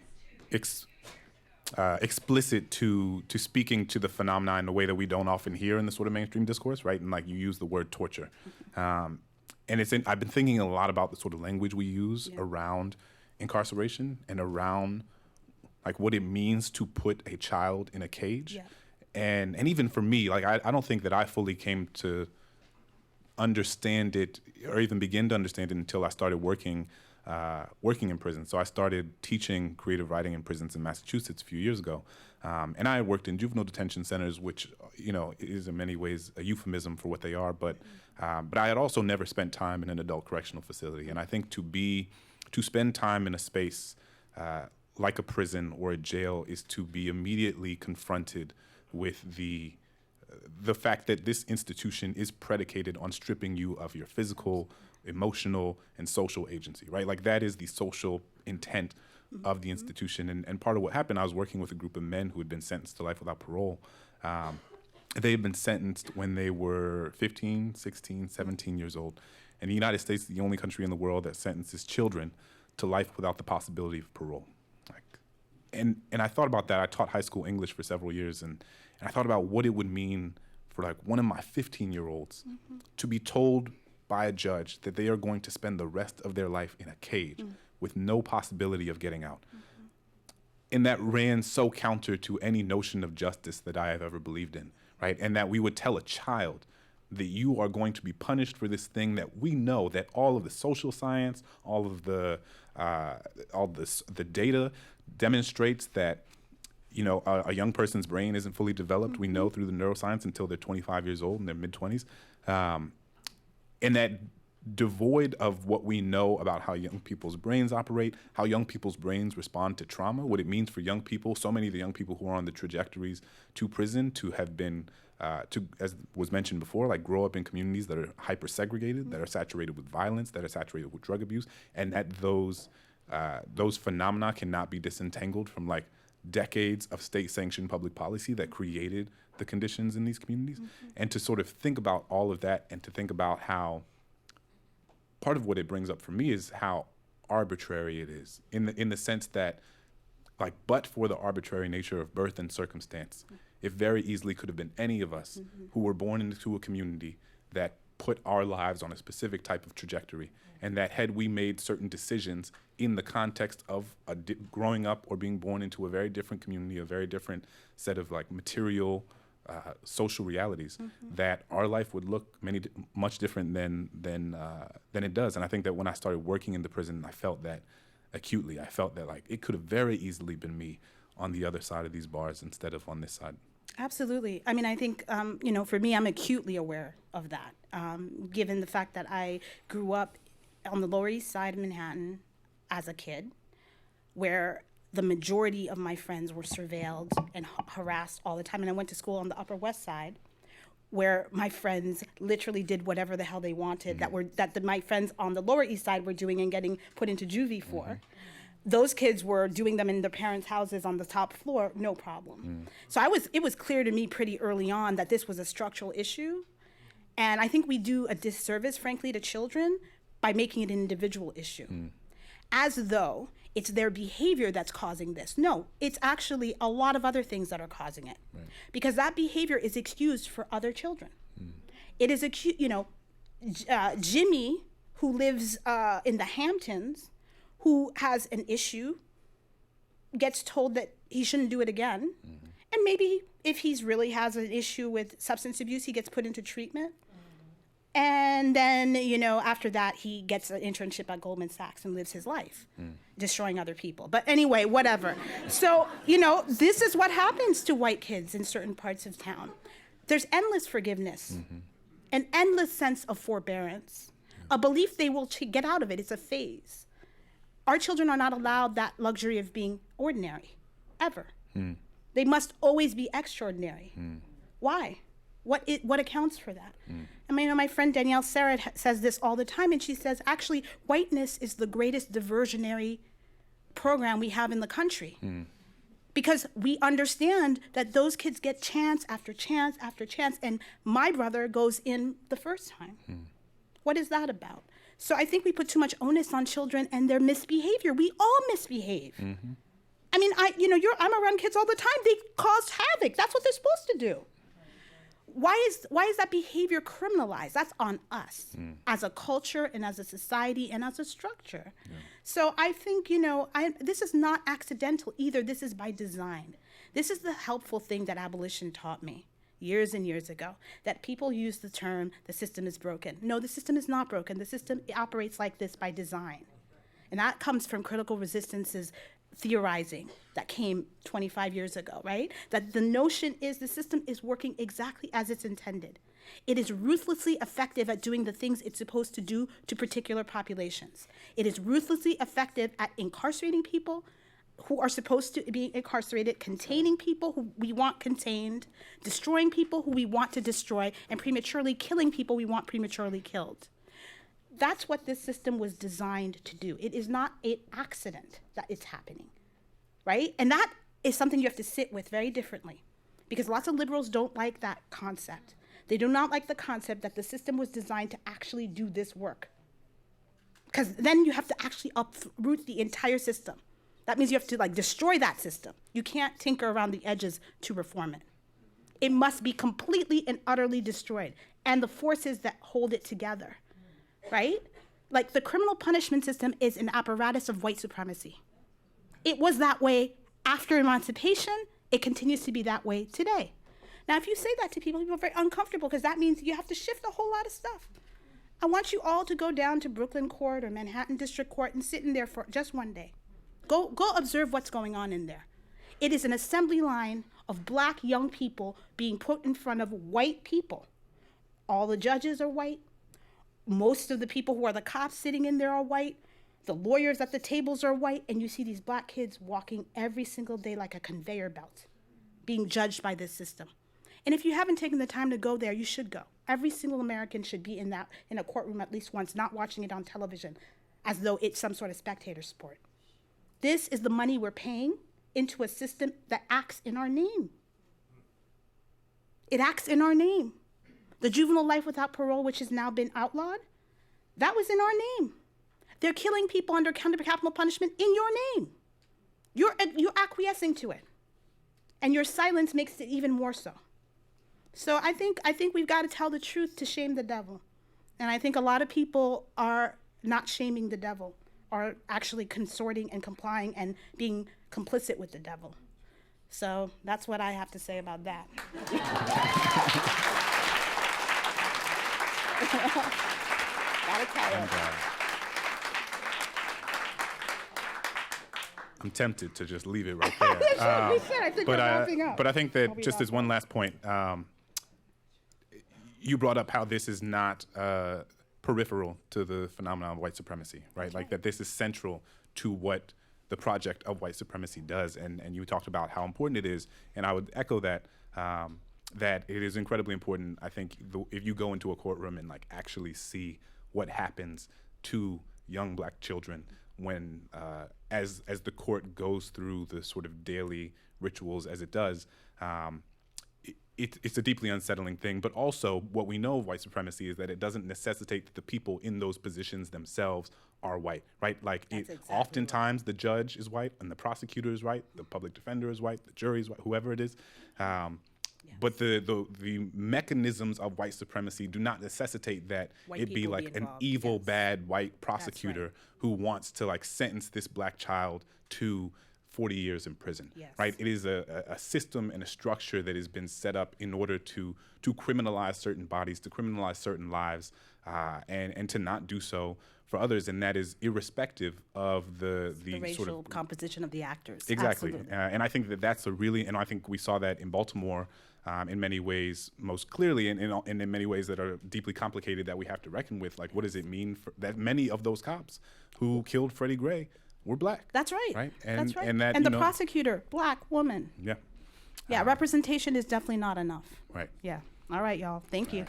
explicit to speaking to the phenomena in a way that we don't often hear in the sort of mainstream discourse, right? And like you use the word torture. And I've been thinking a lot about the sort of language we use around incarceration and around like what it means to put a child in a cage. Yeah. And even for me, like I don't think that I fully came to understand it or even begin to understand it until I started working in prison. So I started teaching creative writing in prisons in Massachusetts a few years ago. And I worked in juvenile detention centers, which, is in many ways a euphemism for what they are. But I had also never spent time in an adult correctional facility. And I think to spend time in a space like a prison or a jail is to be immediately confronted with the fact that this institution is predicated on stripping you of your physical, emotional, and social agency, right? Like that is the social intent of the institution. And part of what happened, I was working with a group of men who had been sentenced to life without parole. They had been sentenced when they were 15, 16, 17 years old. And the United States is the only country in the world that sentences children to life without the possibility of parole. And I thought about that. I taught high school English for several years, and I thought about what it would mean for like one of my 15-year-olds to be told by a judge that they are going to spend the rest of their life in a cage with no possibility of getting out. And that ran so counter to any notion of justice that I have ever believed in, right? And that we would tell a child that you are going to be punished for this thing that we know that all of the social science, all the data demonstrates that a young person's brain isn't fully developed. We know through the neuroscience until they're 25 years old in their mid-20s. And that devoid of what we know about how young people's brains operate, how young people's brains respond to trauma, what it means for young people, so many of the young people who are on the trajectories to prison to have been, as was mentioned before, like grow up in communities that are hyper-segregated, that are saturated with violence, that are saturated with drug abuse, and that those phenomena cannot be disentangled from like decades of state-sanctioned public policy that created the conditions in these communities. And to sort of think about all of that and to think about how part of what it brings up for me is how arbitrary it is in the sense that like but for the arbitrary nature of birth and circumstance, it very easily could have been any of us who were born into a community that put our lives on a specific type of trajectory, and that had we made certain decisions in the context of growing up or being born into a very different community, a very different set of like material, social realities, that our life would look much different than it does. And I think that when I started working in the prison, I felt that acutely. I felt that like it could have very easily been me on the other side of these bars instead of on this side. Absolutely. I mean, I think, for me, I'm acutely aware of that, given the fact that I grew up on the Lower East Side of Manhattan as a kid, where the majority of my friends were surveilled and harassed all the time. And I went to school on the Upper West Side, where my friends literally did whatever the hell they wanted, my friends on the Lower East Side were doing and getting put into juvie for. Those kids were doing them in their parents' houses on the top floor, no problem. So it was clear to me pretty early on that this was a structural issue. And I think we do a disservice, frankly, to children by making it an individual issue. As though it's their behavior that's causing this. No, it's actually a lot of other things that are causing it. Because that behavior is excused for other children. It is, Jimmy, who lives in the Hamptons, who has an issue, gets told that he shouldn't do it again. And maybe if he's really has an issue with substance abuse, he gets put into treatment. And then, after that, he gets an internship at Goldman Sachs and lives his life, destroying other people. But anyway, whatever. So, this is what happens to white kids in certain parts of town. There's endless forgiveness, an endless sense of forbearance, a belief they will get out of it. It's a phase. Our children are not allowed that luxury of being ordinary, ever. They must always be extraordinary. Why? What accounts for that? I mean, my friend Danielle Sarah says this all the time, and she says, actually, whiteness is the greatest diversionary program we have in the country. Because we understand that those kids get chance after chance after chance, and my brother goes in the first time. What is that about? So I think we put too much onus on children and their misbehavior. We all misbehave. I mean, I'm around kids all the time. They cause havoc. That's what they're supposed to do. Why is that behavior criminalized? That's on us as a culture and as a society and as a structure. So I think, this is not accidental either. This is by design. This is the helpful thing that abolition taught me years and years ago, that people use the term, the system is broken. No, the system is not broken. The system operates like this by design. And that comes from critical resistance's theorizing that came 25 years ago, right? That the notion is the system is working exactly as it's intended. It is ruthlessly effective at doing the things it's supposed to do to particular populations. It is ruthlessly effective at incarcerating people who are supposed to be incarcerated, containing people who we want contained, destroying people who we want to destroy, and prematurely killing people we want prematurely killed. That's what this system was designed to do. It is not an accident that it's happening, right? And that is something you have to sit with very differently, because lots of liberals don't like that concept. They do not like the concept that the system was designed to actually do this work, because then you have to actually uproot the entire system. That means you have to destroy that system. You can't tinker around the edges to reform it. It must be completely and utterly destroyed, and the forces that hold it together. Right? The criminal punishment system is an apparatus of white supremacy. It was that way after emancipation. It continues to be that way today. Now, if you say that to people are very uncomfortable, because that means you have to shift a whole lot of stuff. I want you all to go down to Brooklyn Court or Manhattan District Court and sit in there for just one day. Go observe what's going on in there. It is an assembly line of black young people being put in front of white people. All the judges are white. Most of the people who are the cops sitting in there are white. The lawyers at the tables are white. And you see these black kids walking every single day like a conveyor belt, being judged by this system. And if you haven't taken the time to go there, you should go. Every single American should be in a courtroom at least once, not watching it on television as though it's some sort of spectator sport. This is the money we're paying into a system that acts in our name. It acts in our name. The juvenile life without parole, which has now been outlawed, that was in our name. They're killing people under capital punishment in your name. You're acquiescing to it. And your silence makes it even more so. So I think we've got to tell the truth to shame the devil. And I think a lot of people are not shaming the devil, are actually consorting and complying and being complicit with the devil. So that's what I have to say about that. Gotta tell it. I'm tempted to just leave it right there. We should. I think we're wrapping up. But I think that just as one last point, you brought up how this is not peripheral to the phenomenon of white supremacy, right? Like that this is central to what the project of white supremacy does. And you talked about how important it is. And I would echo that, that it is incredibly important. I think if you go into a courtroom and actually see what happens to young black children when, as the court goes through the sort of daily rituals as it does, it's a deeply unsettling thing. But also what we know of white supremacy is that it doesn't necessitate that the people in those positions themselves are white, right? Oftentimes the judge is white and the prosecutor is white, the public defender is white, the jury is white, whoever it is. But the mechanisms of white supremacy do not necessitate that it be an evil, bad white prosecutor who wants to sentence this black child to 40 years in prison, Yes. right? It is a system and a structure that has been set up in order to criminalize certain bodies, to criminalize certain lives, and to not do so for others, and that is irrespective of the racial sort of composition of the actors. Exactly. Absolutely. And I think that that's and I think we saw that in Baltimore in many ways, most clearly, and in many ways that are deeply complicated that we have to reckon with. Like, what does it mean that many of those cops who killed Freddie Gray were black? That's right. Right? That's right. And that, and the you know, prosecutor, black woman. Yeah. Yeah, representation is definitely not enough. Right. Yeah. All right, y'all. Thank you.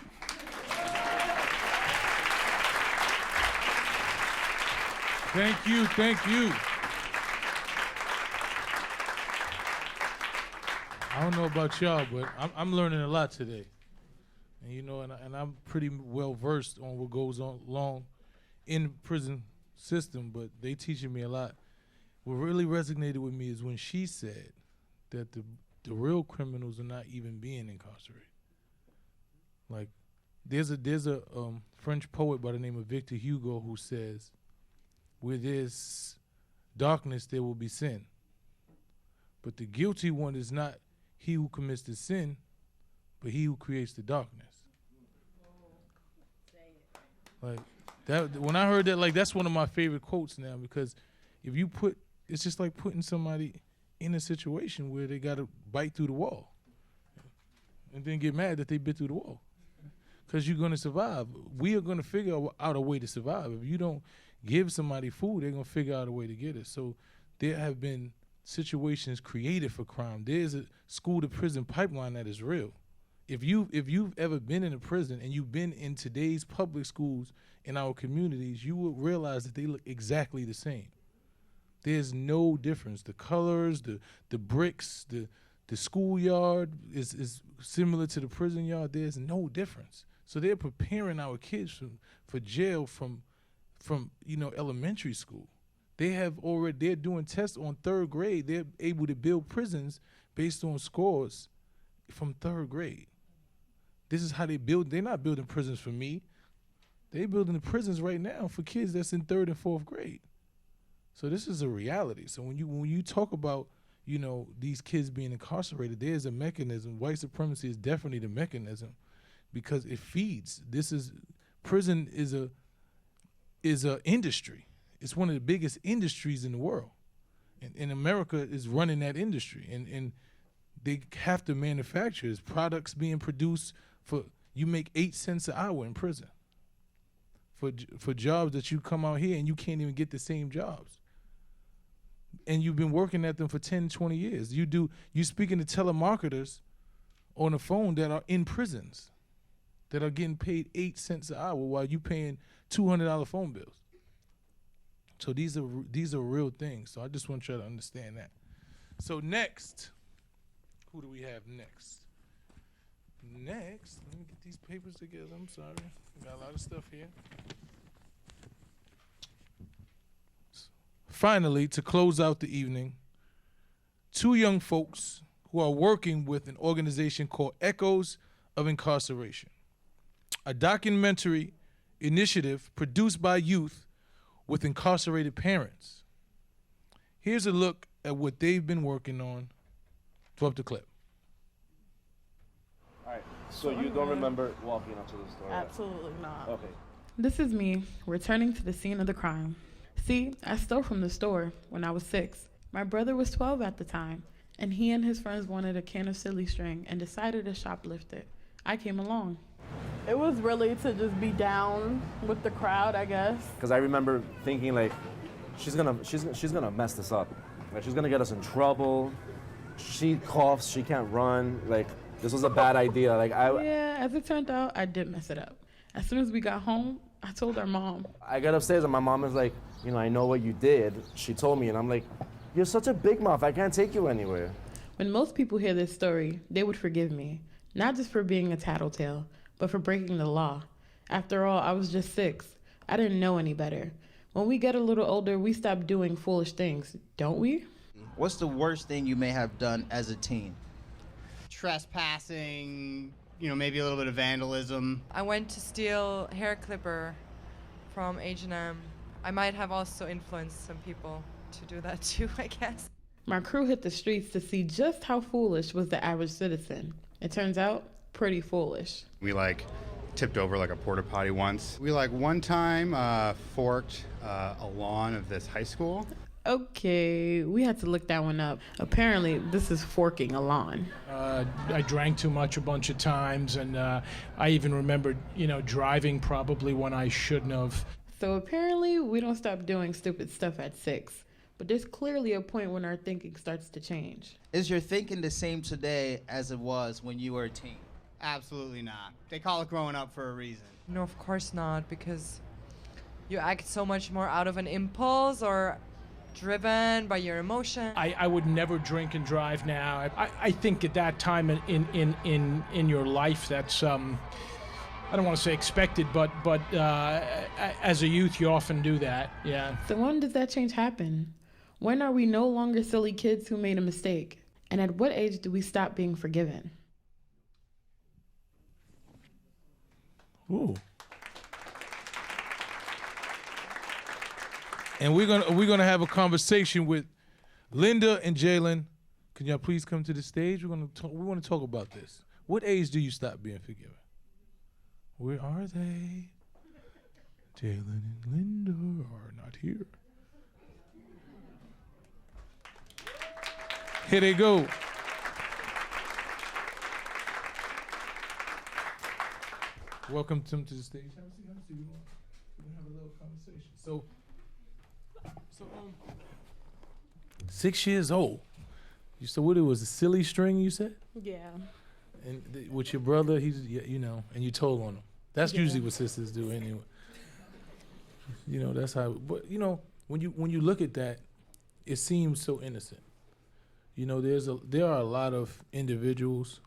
Thank you, thank you. I don't know about y'all, but I'm learning a lot today. And you know, and I'm pretty well versed on what goes on along in the prison system, but they teaching me a lot. What really resonated with me is when she said that the real criminals are not even being incarcerated. Like, there's a French poet by the name of Victor Hugo who says, where there's darkness, there will be sin. But the guilty one is not he who commits the sin, but he who creates the darkness. Like that, when I heard that, like, that's one of my favorite quotes now, because if you it's just like putting somebody in a situation where they got to bite through the wall and then get mad that they bit through the wall. Because you're going to survive. We are going to figure out a way to survive. If you don't give somebody food, they're going to figure out a way to get it. So there have been situations created for crime. There's a school to prison pipeline that is real. If you've ever been in a prison and you've been in today's public schools in our communities, you will realize that they look exactly the same. There's no difference. The colors, the bricks, the schoolyard is similar to the prison yard. There's no difference. So they're preparing our kids for jail from elementary school. They're doing tests on third grade. They're able to build prisons based on scores from third grade. This is how they build. They're not building prisons for me. They're building the prisons right now for kids that's in third and fourth grade. So this is a reality. So when you talk about, these kids being incarcerated, there's a mechanism. White supremacy is definitely the mechanism, because it feeds. Prison is a industry. It's one of the biggest industries in the world, and America is running that industry, and they have to manufacture. There's products being produced you make 8 cents an hour in prison for jobs that you come out here and you can't even get the same jobs. And you've been working at them for 10, 20 years. You're speaking to telemarketers on the phone that are in prisons, that are getting paid 8 cents an hour while you paying $200 phone bills. So these are real things. So I just want you to understand that. So next, who do we have next? Next, let me get these papers together. I'm sorry. We got a lot of stuff here. Finally, to close out the evening, 2 young folks who are working with an organization called Echoes of Incarceration, a documentary initiative produced by youth with incarcerated parents. Here's a look at what they've been working on. Throw up the clip. All right, so you don't remember walking up to the store? Absolutely not. Okay. This is me returning to the scene of the crime. See, I stole from the store when I was 6. My brother was 12 at the time, and he and his friends wanted a can of silly string and decided to shoplift it. I came along. It was really to just be down with the crowd, I guess. Because I remember thinking, like, she's gonna mess this up. Like, she's gonna get us in trouble. She coughs, she can't run. Like, this was a bad idea. Like, Yeah, as it turned out, I did mess it up. As soon as we got home, I told our mom. I got upstairs and my mom was like, I know what you did. She told me, and I'm like, you're such a big mouth. I can't take you anywhere. When most people hear this story, they would forgive me, not just for being a tattletale, but for breaking the law. After all, I was just 6. I didn't know any better. When we get a little older, we stop doing foolish things, don't we? What's the worst thing you may have done as a teen? Trespassing, maybe a little bit of vandalism. I went to steal hair clipper from H&M. I might have also influenced some people to do that too, I guess. My crew hit the streets to see just how foolish was the average citizen. It turns out, pretty foolish. We tipped over a porta potty once. We one time forked a lawn of this high school. Okay, we had to look that one up. Apparently, this is forking a lawn. I drank too much a bunch of times, and I even remember, driving probably when I shouldn't have. So apparently, we don't stop doing stupid stuff at 6. But there's clearly a point when our thinking starts to change. Is your thinking the same today as it was when you were a teen? Absolutely not. They call it growing up for a reason. No, of course not, because you act so much more out of an impulse or driven by your emotion. I would never drink and drive now. I think at that time in your life, that's I don't want to say expected, but as a youth, you often do that. Yeah. So when does that change happen? When are we no longer silly kids who made a mistake? And at what age do we stop being forgiven? Ooh. And we're gonna have a conversation with Linda and Jalen. Can y'all please come to the stage? We want to talk about this. What age do you stop being forgiven? Where are they? Jalen and Linda are not here. Here they go. Welcome them to the stage. Have a seat. We're gonna have a little conversation. So 6 years old. You said what it was, a silly string, you said? Yeah. And with your brother, he's, and you told on him. That's usually what sisters do anyway. That's how, but when you look at that, it seems so innocent. There are a lot of individuals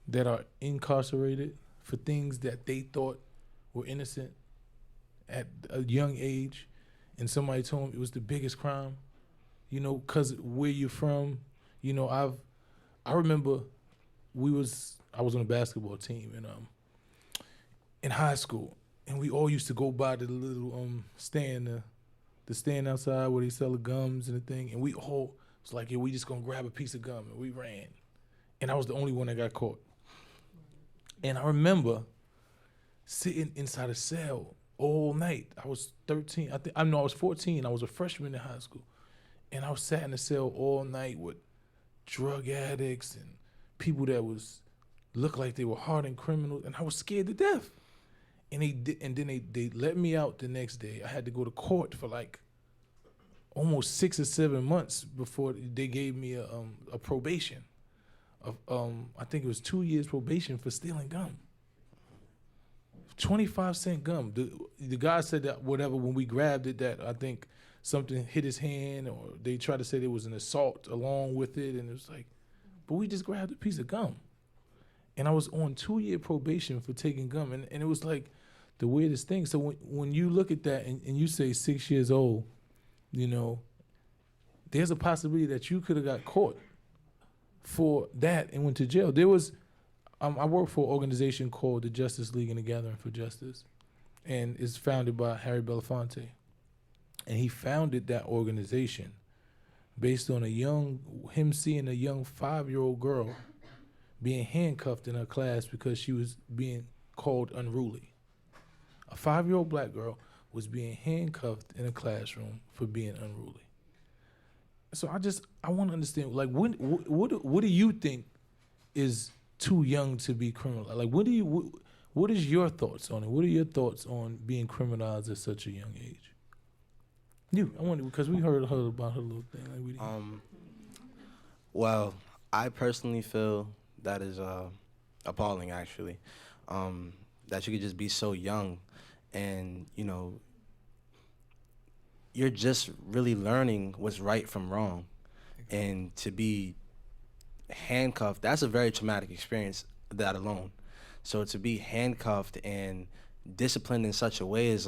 that are incarcerated for things that they thought were innocent at a young age, and somebody told them it was the biggest crime, because where you're from. I remember I was on a basketball team in high school, and we all used to go by the little stand, the stand outside where they sell the gums and the thing, and we all was like, yeah, we just gonna grab a piece of gum, and we ran, and I was the only one that got caught. And I remember sitting inside a cell all night. I was 13. I was 14. I was a freshman in high school, and I was sat in the cell all night with drug addicts and people that looked like they were hardened criminals, and I was scared to death. And then they let me out the next day. I had to go to court for almost 6 or 7 months before they gave me a probation of I think it was 2 years probation for stealing gum. 25-cent gum. The guy said that when we grabbed it, that I think something hit his hand, or they tried to say there was an assault along with it, and it was but we just grabbed a piece of gum. And I was on 2-year probation for taking gum, and it was the weirdest thing. So when you look at that and you say 6 years old, there's a possibility that you could have got caught for that and went to jail. There was, I work for an organization called the Justice League and the Gathering for Justice, and it's founded by Harry Belafonte. And he founded that organization based on him seeing a young 5-year-old girl being handcuffed in her class because she was being called unruly. A 5-year-old black girl was being handcuffed in a classroom for being unruly. So I want to understand, what do you think is too young to be criminalized? What is your thoughts on it? What are your thoughts on being criminalized at such a young age? I wonder, because we heard about her little thing. Well, I personally feel that is appalling, actually, that you could just be so young, and you're just really learning what's right from wrong. And to be handcuffed, that's a very traumatic experience, that alone. So to be handcuffed and disciplined in such a way is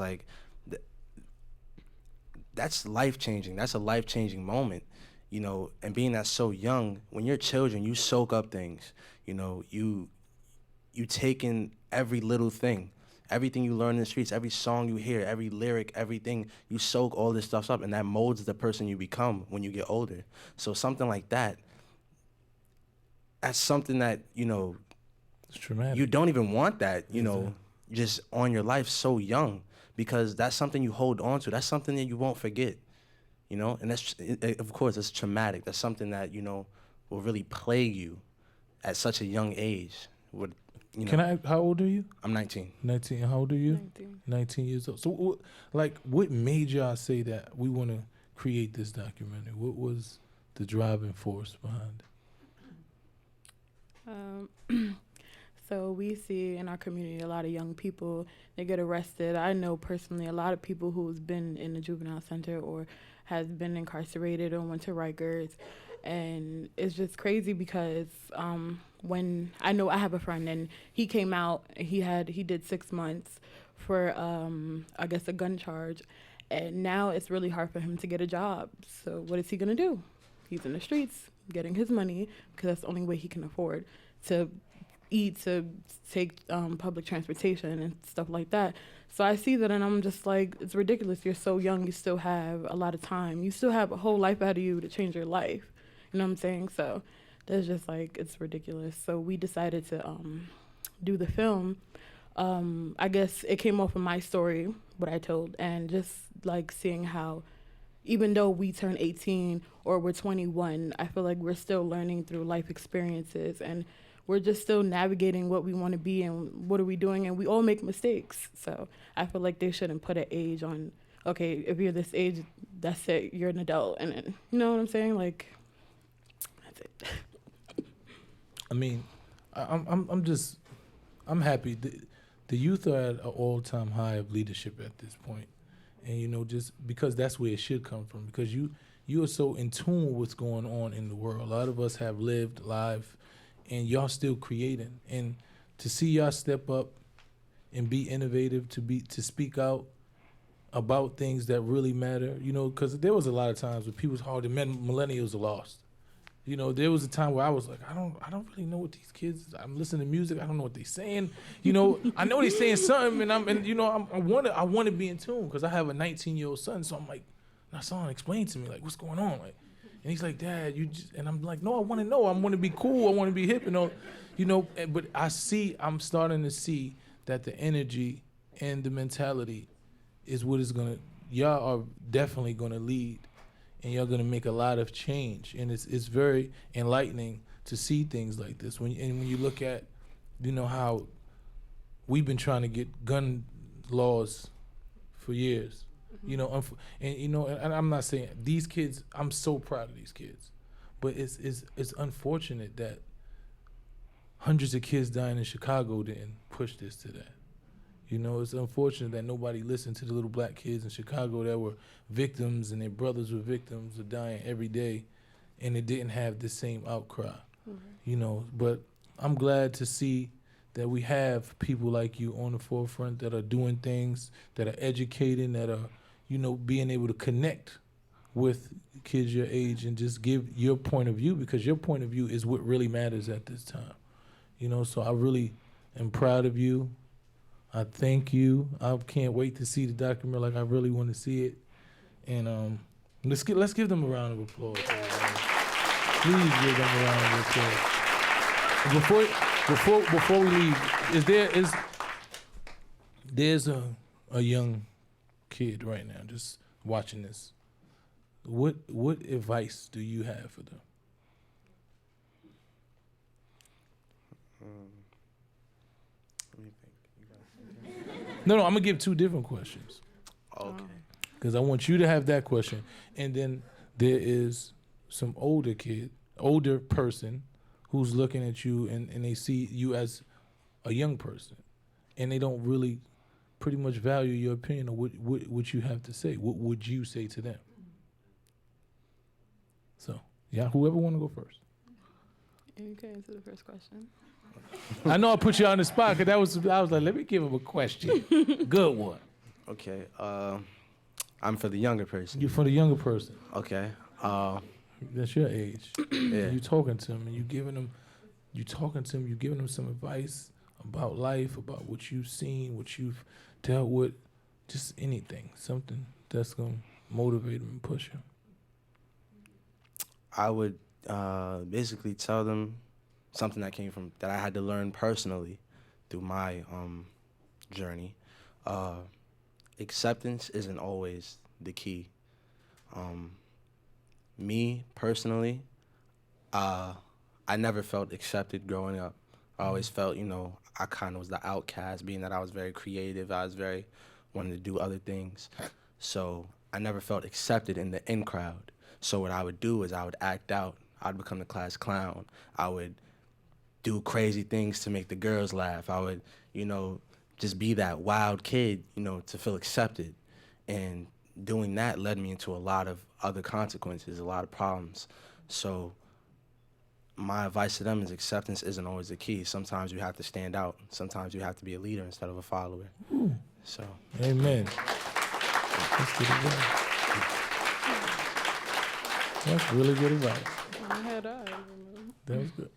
that's life-changing. That's a life-changing moment, and being that so young, when you're children, you soak up things, you take in every little thing. everything you learn in the streets, every song you hear, every lyric, everything, you soak all this stuff up, and that molds the person you become when you get older. So something like that, that's something that, you know, it's traumatic. You don't even want that, you know, just on your life so young, because that's something you hold on to. That's something that you won't forget, you know? And that's, of course, it's traumatic. That's something that, you know, will really plague you at such a young age. Would, you know, Can I? How old are you? I'm 19. 19. How old are you? 19 years old. So, what made y'all say that we want to create this documentary? What was the driving force behind it? So we see in our community a lot of young people, they get arrested. I know personally a lot of people who's been in the juvenile center or has been incarcerated or went to Rikers. And it's just crazy because when I know I have a friend and he came out, he did 6 months for I guess a gun charge, and now it's really hard for him to get a job. So what is he gonna do? He's in the streets getting his money because that's the only way he can afford to eat, to take public transportation and stuff like that. So I see that and I'm just like, it's ridiculous. You're so young, you still have a lot of time. You still have a whole life ahead of you to change your life. You know what I'm saying? So that's just like, it's ridiculous. So we decided to do the film. I guess it came off of my story, what I told, and just like seeing how even though we turn 18 or we're 21, I feel like we're still learning through life experiences and we're just still navigating what we want to be and what are we doing, and we all make mistakes. So I feel like they shouldn't put an age on, okay, if you're this age, that's it, you're an adult. And then, you know what I'm saying? Like, that's it. I mean, I'm happy. The youth are at an all-time high of leadership at this point. And, you know, just because that's where it should come from, because you are so in tune with what's going on in the world. A lot of us have lived life, and y'all still creating. And to see y'all step up and be innovative, to speak out about things that really matter, you know, because there was a lot of times when people the millennials are lost. You know, there was a time where I was like, I don't really know what these kids. I'm listening to music. I don't know what they're saying. You know, I know they're saying something, I want to be in tune because I have a 19-year-old son. So I'm like, my son explained to me like, what's going on, like, and he's like, Dad, and I'm like, no, I want to know. I want to be cool. I want to be hip, you know. But I'm starting to see that the energy and the mentality is what is y'all are definitely gonna lead. And you're gonna make a lot of change, and it's very enlightening to see things like this. When you look at, you know, how we've been trying to get gun laws for years, you know, and I'm not saying these kids. I'm so proud of these kids, but it's unfortunate that hundreds of kids dying in Chicago didn't push this to that. You know, it's unfortunate that nobody listened to the little black kids in Chicago that were victims and their brothers were victims of dying every day, and it didn't have the same outcry, you know. But I'm glad to see that we have people like you on the forefront that are doing things, that are educating, that are, you know, being able to connect with kids your age and just give your point of view, because your point of view is what really matters at this time. You know, so I really am proud of you. I thank you. I can't wait to see the documentary. Like, I really want to see it. And let's give them a round of applause. Please give them a round of applause. Before we leave, there's a young kid right now just watching this. What advice do you have for them? No, I'm gonna give two different questions. Okay. Because I want you to have that question, and then there is some older person who's looking at you and they see you as a young person, and they don't really pretty much value your opinion or what you have to say. What would you say to them? So, yeah, whoever want to go first. You can answer the first question. I know I put you on the spot because I was like, let me give him a question. Good one. Okay. I'm for the younger person. You're for the younger person. Okay. That's your age. Yeah. You talking to him and you giving him some advice about life, about what you've seen, what you've dealt with, just anything, something that's gonna motivate them and push them? I would basically tell them something that I had to learn personally through my journey. Acceptance isn't always the key. Me personally, I never felt accepted growing up. I always felt, I kind of was the outcast, being that I was very creative. I was wanted to do other things. So I never felt accepted in the in crowd. So what I would do is I would act out. I'd become the class clown. I would do crazy things to make the girls laugh. I would, just be that wild kid, to feel accepted. And doing that led me into a lot of other consequences, a lot of problems. So my advice to them is acceptance isn't always the key. Sometimes you have to stand out. Sometimes you have to be a leader instead of a follower. Ooh. So. Amen. Let's get it done. That's really good advice. That was good.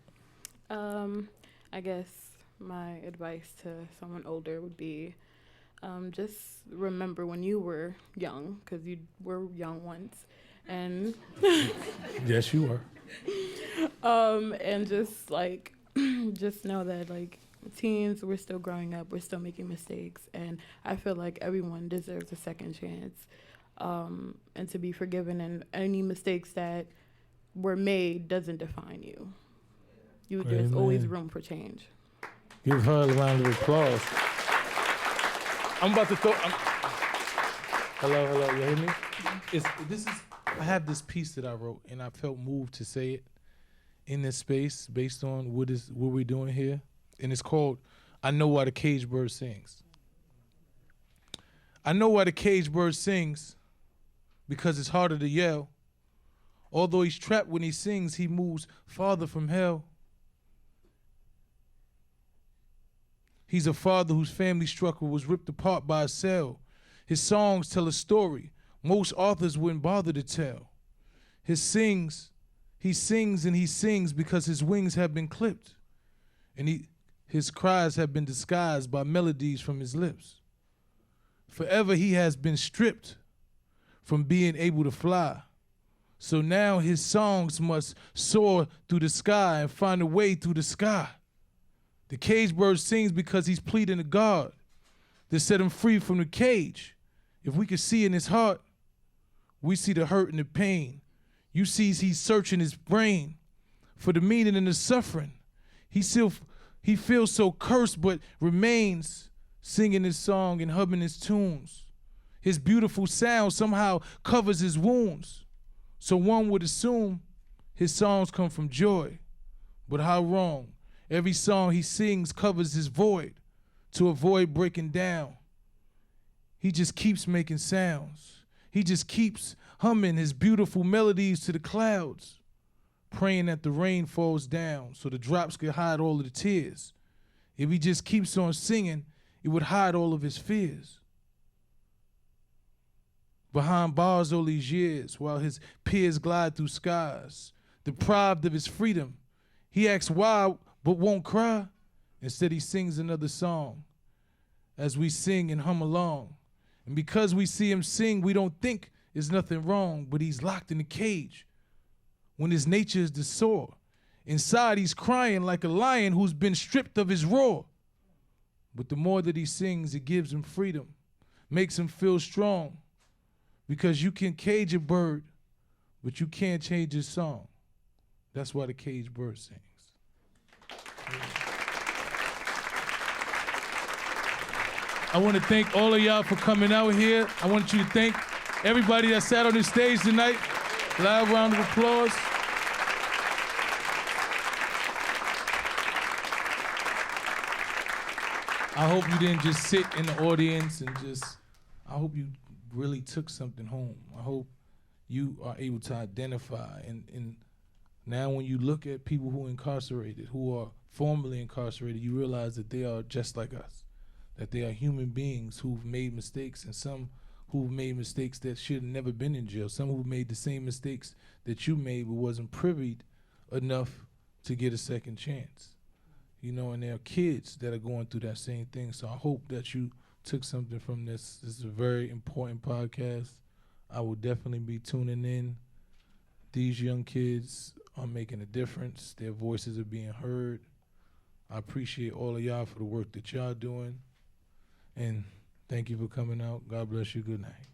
I guess my advice to someone older would be just remember when you were young, because you were young once, and yes, you were. And just just know that teens, we're still growing up, we're still making mistakes, and I feel like everyone deserves a second chance, and to be forgiven, and any mistakes that were made doesn't define you. There's always room for change. Give her a round of applause. I'm about to throw. Hello, you hear me? I have this piece that I wrote, and I felt moved to say it in this space based on what we're doing here, and it's called "I Know Why the Caged Bird Sings." I know why the caged bird sings, because it's harder to yell. Although he's trapped when he sings, he moves farther from hell. He's a father whose family struggle was ripped apart by a cell. His songs tell a story most authors wouldn't bother to tell. He sings and he sings because his wings have been clipped, and his cries have been disguised by melodies from his lips. Forever he has been stripped from being able to fly. So now his songs must soar through the sky and find a way through the sky. The caged bird sings because he's pleading to God to set him free from the cage. If we could see in his heart, we see the hurt and the pain. You see he's searching his brain for the meaning and the suffering. He feels so cursed but remains singing his song and humming his tunes. His beautiful sound somehow covers his wounds. So one would assume his songs come from joy. But how wrong. Every song he sings covers his void to avoid breaking down. He just keeps making sounds. He just keeps humming his beautiful melodies to the clouds, praying that the rain falls down so the drops could hide all of the tears. If he just keeps on singing, it would hide all of his fears. Behind bars all these years, while his peers glide through skies, deprived of his freedom, he asks why, but won't cry. Instead, he sings another song as we sing and hum along. And because we see him sing, we don't think there's nothing wrong, but he's locked in a cage when his nature is to soar. Inside, he's crying like a lion who's been stripped of his roar. But the more that he sings, it gives him freedom, makes him feel strong. Because you can cage a bird, but you can't change his song. That's why the caged bird sings. I want to thank all of y'all for coming out here. I want you to thank everybody that sat on this stage tonight. Loud round of applause. I hope you didn't just sit in the audience and I hope you really took something home. I hope you are able to identify and now when you look at people who are incarcerated, who are formerly incarcerated, you realize that they are just like us, that they are human beings who've made mistakes, and some who've made mistakes that should have never been in jail, some who made the same mistakes that you made but wasn't privy enough to get a second chance. and there are kids that are going through that same thing. So I hope that you took something from this. This is a very important podcast. I will definitely be tuning in. These young kids are making a difference. Their voices are being heard. I appreciate all of y'all for the work that y'all doing. And thank you for coming out. God bless you. Good night.